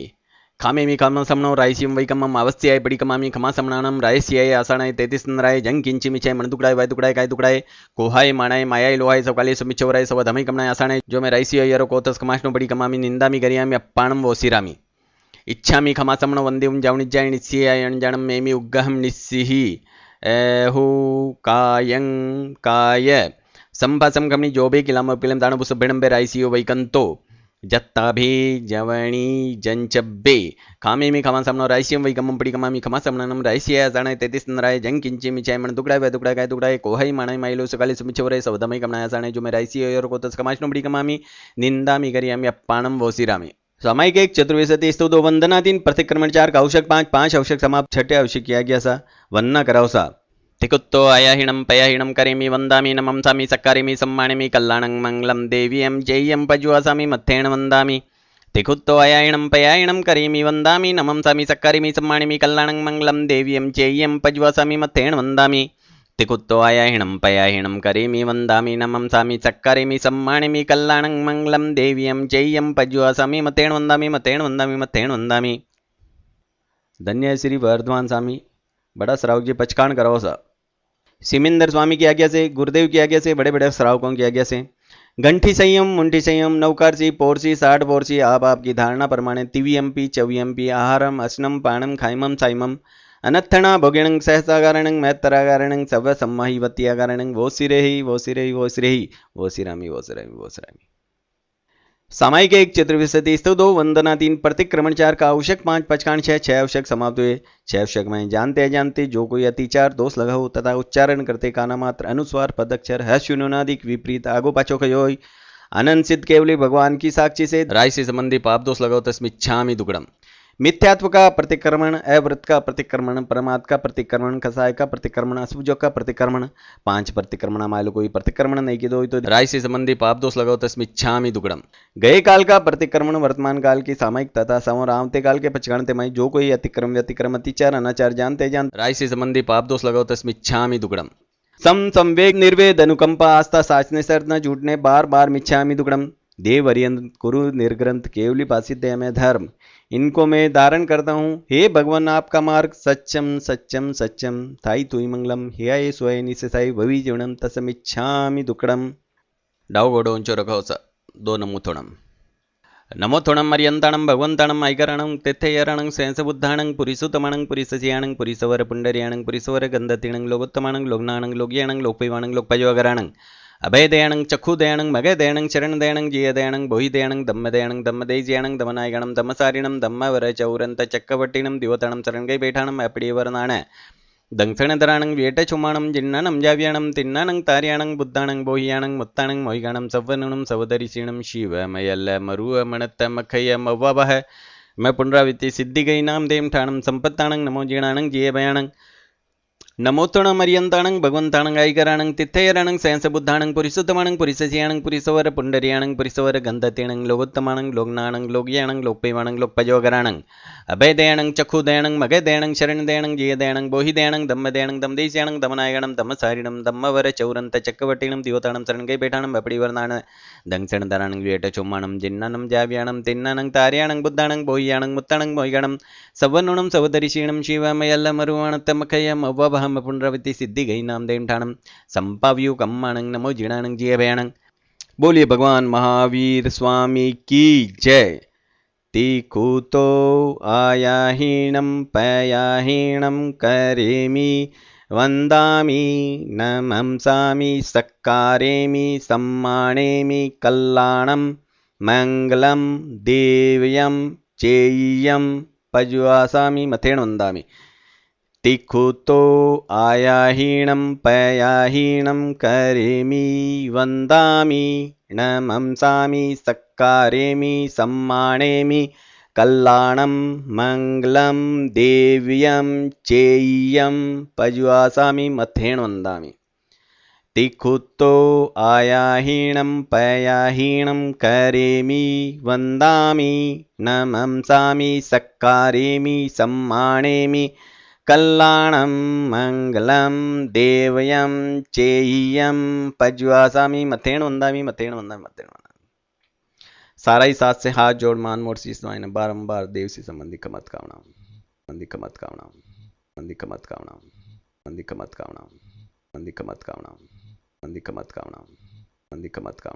खामे मी खाम समनो रायसियम वैकमम अवस्थ्याय पडिकमामी खमासमणानम रायसियाय आसाणाय तेतिसनराय जंग किंची मिचाय मनदुकडाय वायदुकडाय काय दुकडाय कोहाय माणाय मायाय लोहाय सवकाले समिचवराय सव धमई कमणाय आसाणाय जो मैं रायसियाय यरो कोतस खमाष्णो पडिकमामी निंदामी गरियामी अप्पाणम वोसिरामी इच्छामि खमासमणो वंदेऊं जावणिज्जाय निस्सियाय अणजाणम मेमि उग्गहं निस्सिहि ऐहु कायं काय संभासम कमनी जो भी किलाम पिलम दानो पुसबिडम बे राइसियो वैकंतो जत्ताभे जवणी जंचब्बे खामे मी खमा समनो राइसियम वैकमम पड़ी कमामी खमा समनम राइसिया जाने तेतिस नराय जंग किंची मिचाय मन दुकड़ा वे दुकड़ा काय दुकड़ा कोहई माने माइलो सकाली सुमिचवरे सवदमई कमनाया जाने जो मैं राइसियो योर को तस कमाशनो पड़ी कमामी निंदामी करियामी अप्पाणम वोसिरामी सामायिक एक चतुर्विशति स्तुतो वंदना 3 प्रतिक्रमण 4 का आवश्यक 5 आवश्यक समाप्त 6 आवश्यक किया गया सा वन्ना कराओ सा तिकुत्तो अयाहिणं पयाहिणं करेमि वन्दामि नमंसामि सक्कारिमि सम्मानिमि कल्याणं मंगलं देवीयं जय्यं पजुवासामि मत्थेन वन्दामि तिकुत्तो अयाहिणं पयाहिणं करेमि वन्दामि नमंसामि सक्कारिमि सम्मानिमि कल्याणं मंगलं देवीयं जय्यं पजुवासामि मत्थेन वन्दामि तिकुत्तो अयाहिणं पयाहिणं करेमि वन्दामि नमंसामि सक्कारिमि सम्मानिमि कल्याणं मंगलं देवीयं जय्यं पजुवासामि मत्थेन वन्दामि मत्थेन वन्दामि मत्थेन वन्दामि धन्य श्री वर्धमान स्वामी बड़ा श्रावक जी पचकान कराओ सा सिमिंदर स्वामी की आज्ञा से गुरुदेव की आज्ञा से बड़े बड़े श्रावकों की आज्ञा से घंटी संयम मुंटी संयम नौकारसी पोरसी 60 पोरसी आप आपकी धारणा प्रमाणे तिवियंपी चवियंपी आहारम असनम पाणम खाइमम साइमम अनत्थणा भोगिणं सहसाकारणं महत्तराकारणं सव सम्माहिवत्याकारणं वो सिरेहि वो सिरेहि वो सिरेहि वो सिरामी वो सिरामी वो सिरामी सामायिक एक चतुर्विशति स्तुतो वंदना 3 प्रतिक्रमण 4 का आवश्यक 5 पचकान 6 आवश्यक समाप्त हुए 6 आवश्यक में जानते जानते जो कोई अतिचार दोष लगा हो तथा उच्चारण करते काना मात्र अनुस्वार पदक्षर हर्षुनुनादिक विपरीत आगो पाछो कयो अनंत सिद्ध केवली भगवान की साक्षी से राय से संबंधी पाप दोष लगाओ तस्मिच्छामि दुक्कड़म मिथ्यात्व का प्रतिक्रमण अव्रत का प्रतिक्रमण परमात्म का प्रतिक्रमण कसाय का प्रतिक्रमण असुजो का प्रतिक्रमण 5 प्रतिक्रमण मायलो कोई प्रतिक्रमण नहीं की दो तो राय से संबंधी पाप दोष लगाओ तस्मिच्छामि दुक्कड़म गए काल का प्रतिक्रमण वर्तमान काल की सामयिक तथा संवरावते काल के पचगणते में जो कोई अतिक्रम व्यतिक्रम अतिचार अनाचार जानते जानते राय से संबंधी पाप दोष लगाओ तस्मिच्छामि दुक्कड़म संवेग निर्वेद अनुकंपा आस्था साचने सर न झूठने बार बार मिच्छामि दुक्कड़म देव अरियंत कुरु निर्ग्रंथ केवली पासिद्ध में धर्म इनको मैं धारण करता हूँ हे भगवान आपका मार्ग सच्चम सच्चम सच्चम थाई तुई मंगलम हे स्वय निशाई भवि जीवनम तसमिच्छामि दुक्कड़म डाव गोडो उंचो रखो सा 2 नमोथोणम मर्यंताणम भगवंताणम ऐकरणं तेथेयरणं सेंसबुद्धाणं पुरीसुतमणं पुरीसचियाणं पुरीसवर पुंडरियाणं पुरीसवर गंधतीणं लोकोत्तमाणं लोकनाणं लोकयाणं लोकपैवाणं लोकपयोगराणं अभय दयाणं चक्षु दयाणं मगय दयाणं शरण दयाणं जिय दयाणं बोहि दयाणं दम्म दयाणं दम्मदेजियाणं दमनायगणं दमसारिणं दम्मवर चौरंत चक्कवट्टिणं दिवतणं शरणगै बैठाणं अपडियवरनाण दंक्षणधराणं वेटचुमाणं जिन्नाणं जाव्याणं तिन्नाणं तार्याणं बुद्धाणं बोहियाणं मुत्ताणं मोहिगाणं सव्वनुणं सवदरिषिणं शिवमयल्ल मरुव मणत्त मखय मव्ववः मैं पुनरावृत्ति सिद्धि गई नाम देम ठाणं संपत्ताणं नमो जीणाणं जिय भयाणं नमोत्तणं मर्यंताणं भगवंताणं ऐकराणं तिथेयरणं सेंसबुद्धाणं पुरीसुतमाणं पुरीसचियाणं पुरीसवर पुंडरियाणं पुरीसवर गंधतीणं लोकोत्तमाणं लोकनाणं लोकयाणं लोकपैवाणं लोकपयोगराणं अभय दयाणं चक्षु दयाणं मगय दयाणं शरण दयाणं जिय दयाणं बोहि दयाणं दम्म दयाणं दमदेशियाणं दमनायगणं दमसारिणं दम्मवर चौरंत चक्कवट्टिणं दिवताणं शरणगै बैठाणं अपडिवरनाण दंक्षणधराणं वेटचुम्माणं जिन्नाणं जाव्याणं तिन्नाणं तार्याणं बुद्धाणं बोहियाणं मुत्ताणं मोहिगणं सव्वनुणं सवदरिषिणं शिवमयल्ल मरुवणतमखय मव्ववः पुनरावृत्ति सिद्धि गई नाम देम ठाणं संपाव्यु कम्माणं नमो जीणाणं जिय भयाणं बोलिए भगवान महावीर स्वामी की जय तिकुतो आयाहीणं पयाहीणं करेमि वन्दामि नमंसामि सक्कारेमि सम्मानेमि कल्याणं मंगलं देव्यं चेय्यं पजुवासामि मथेण वन्दामि तिकुतो आयाहीणं पयाहीणं करेमि वन्दामि नमंसामि सक्कारेमि सम्मानेमि कल्याणं मंगलं देव्यं चेय्यं पजुवासामि मथेण वन्दामि तिकुतो आयाहीणं पयाहीणं करेमि वन्दामि नमंसामि सक्कारेमि सम्मानेमि कल्याणं मंगलं देवयं चेय्यं पजुवासामि मथेण वन्दामि मथेण वन्दामि मथेण वन्दामि सारा ही साथ से हाथ जोड़ मान मोड़ शीश नवाएं बारंबार देव से संबंधी कमत कामना मंदी कमत कामना मंदी कमत कामना मंदी कमत कामना मंदी कमत कामना मंदी कमत कामना मंदी कमत कामना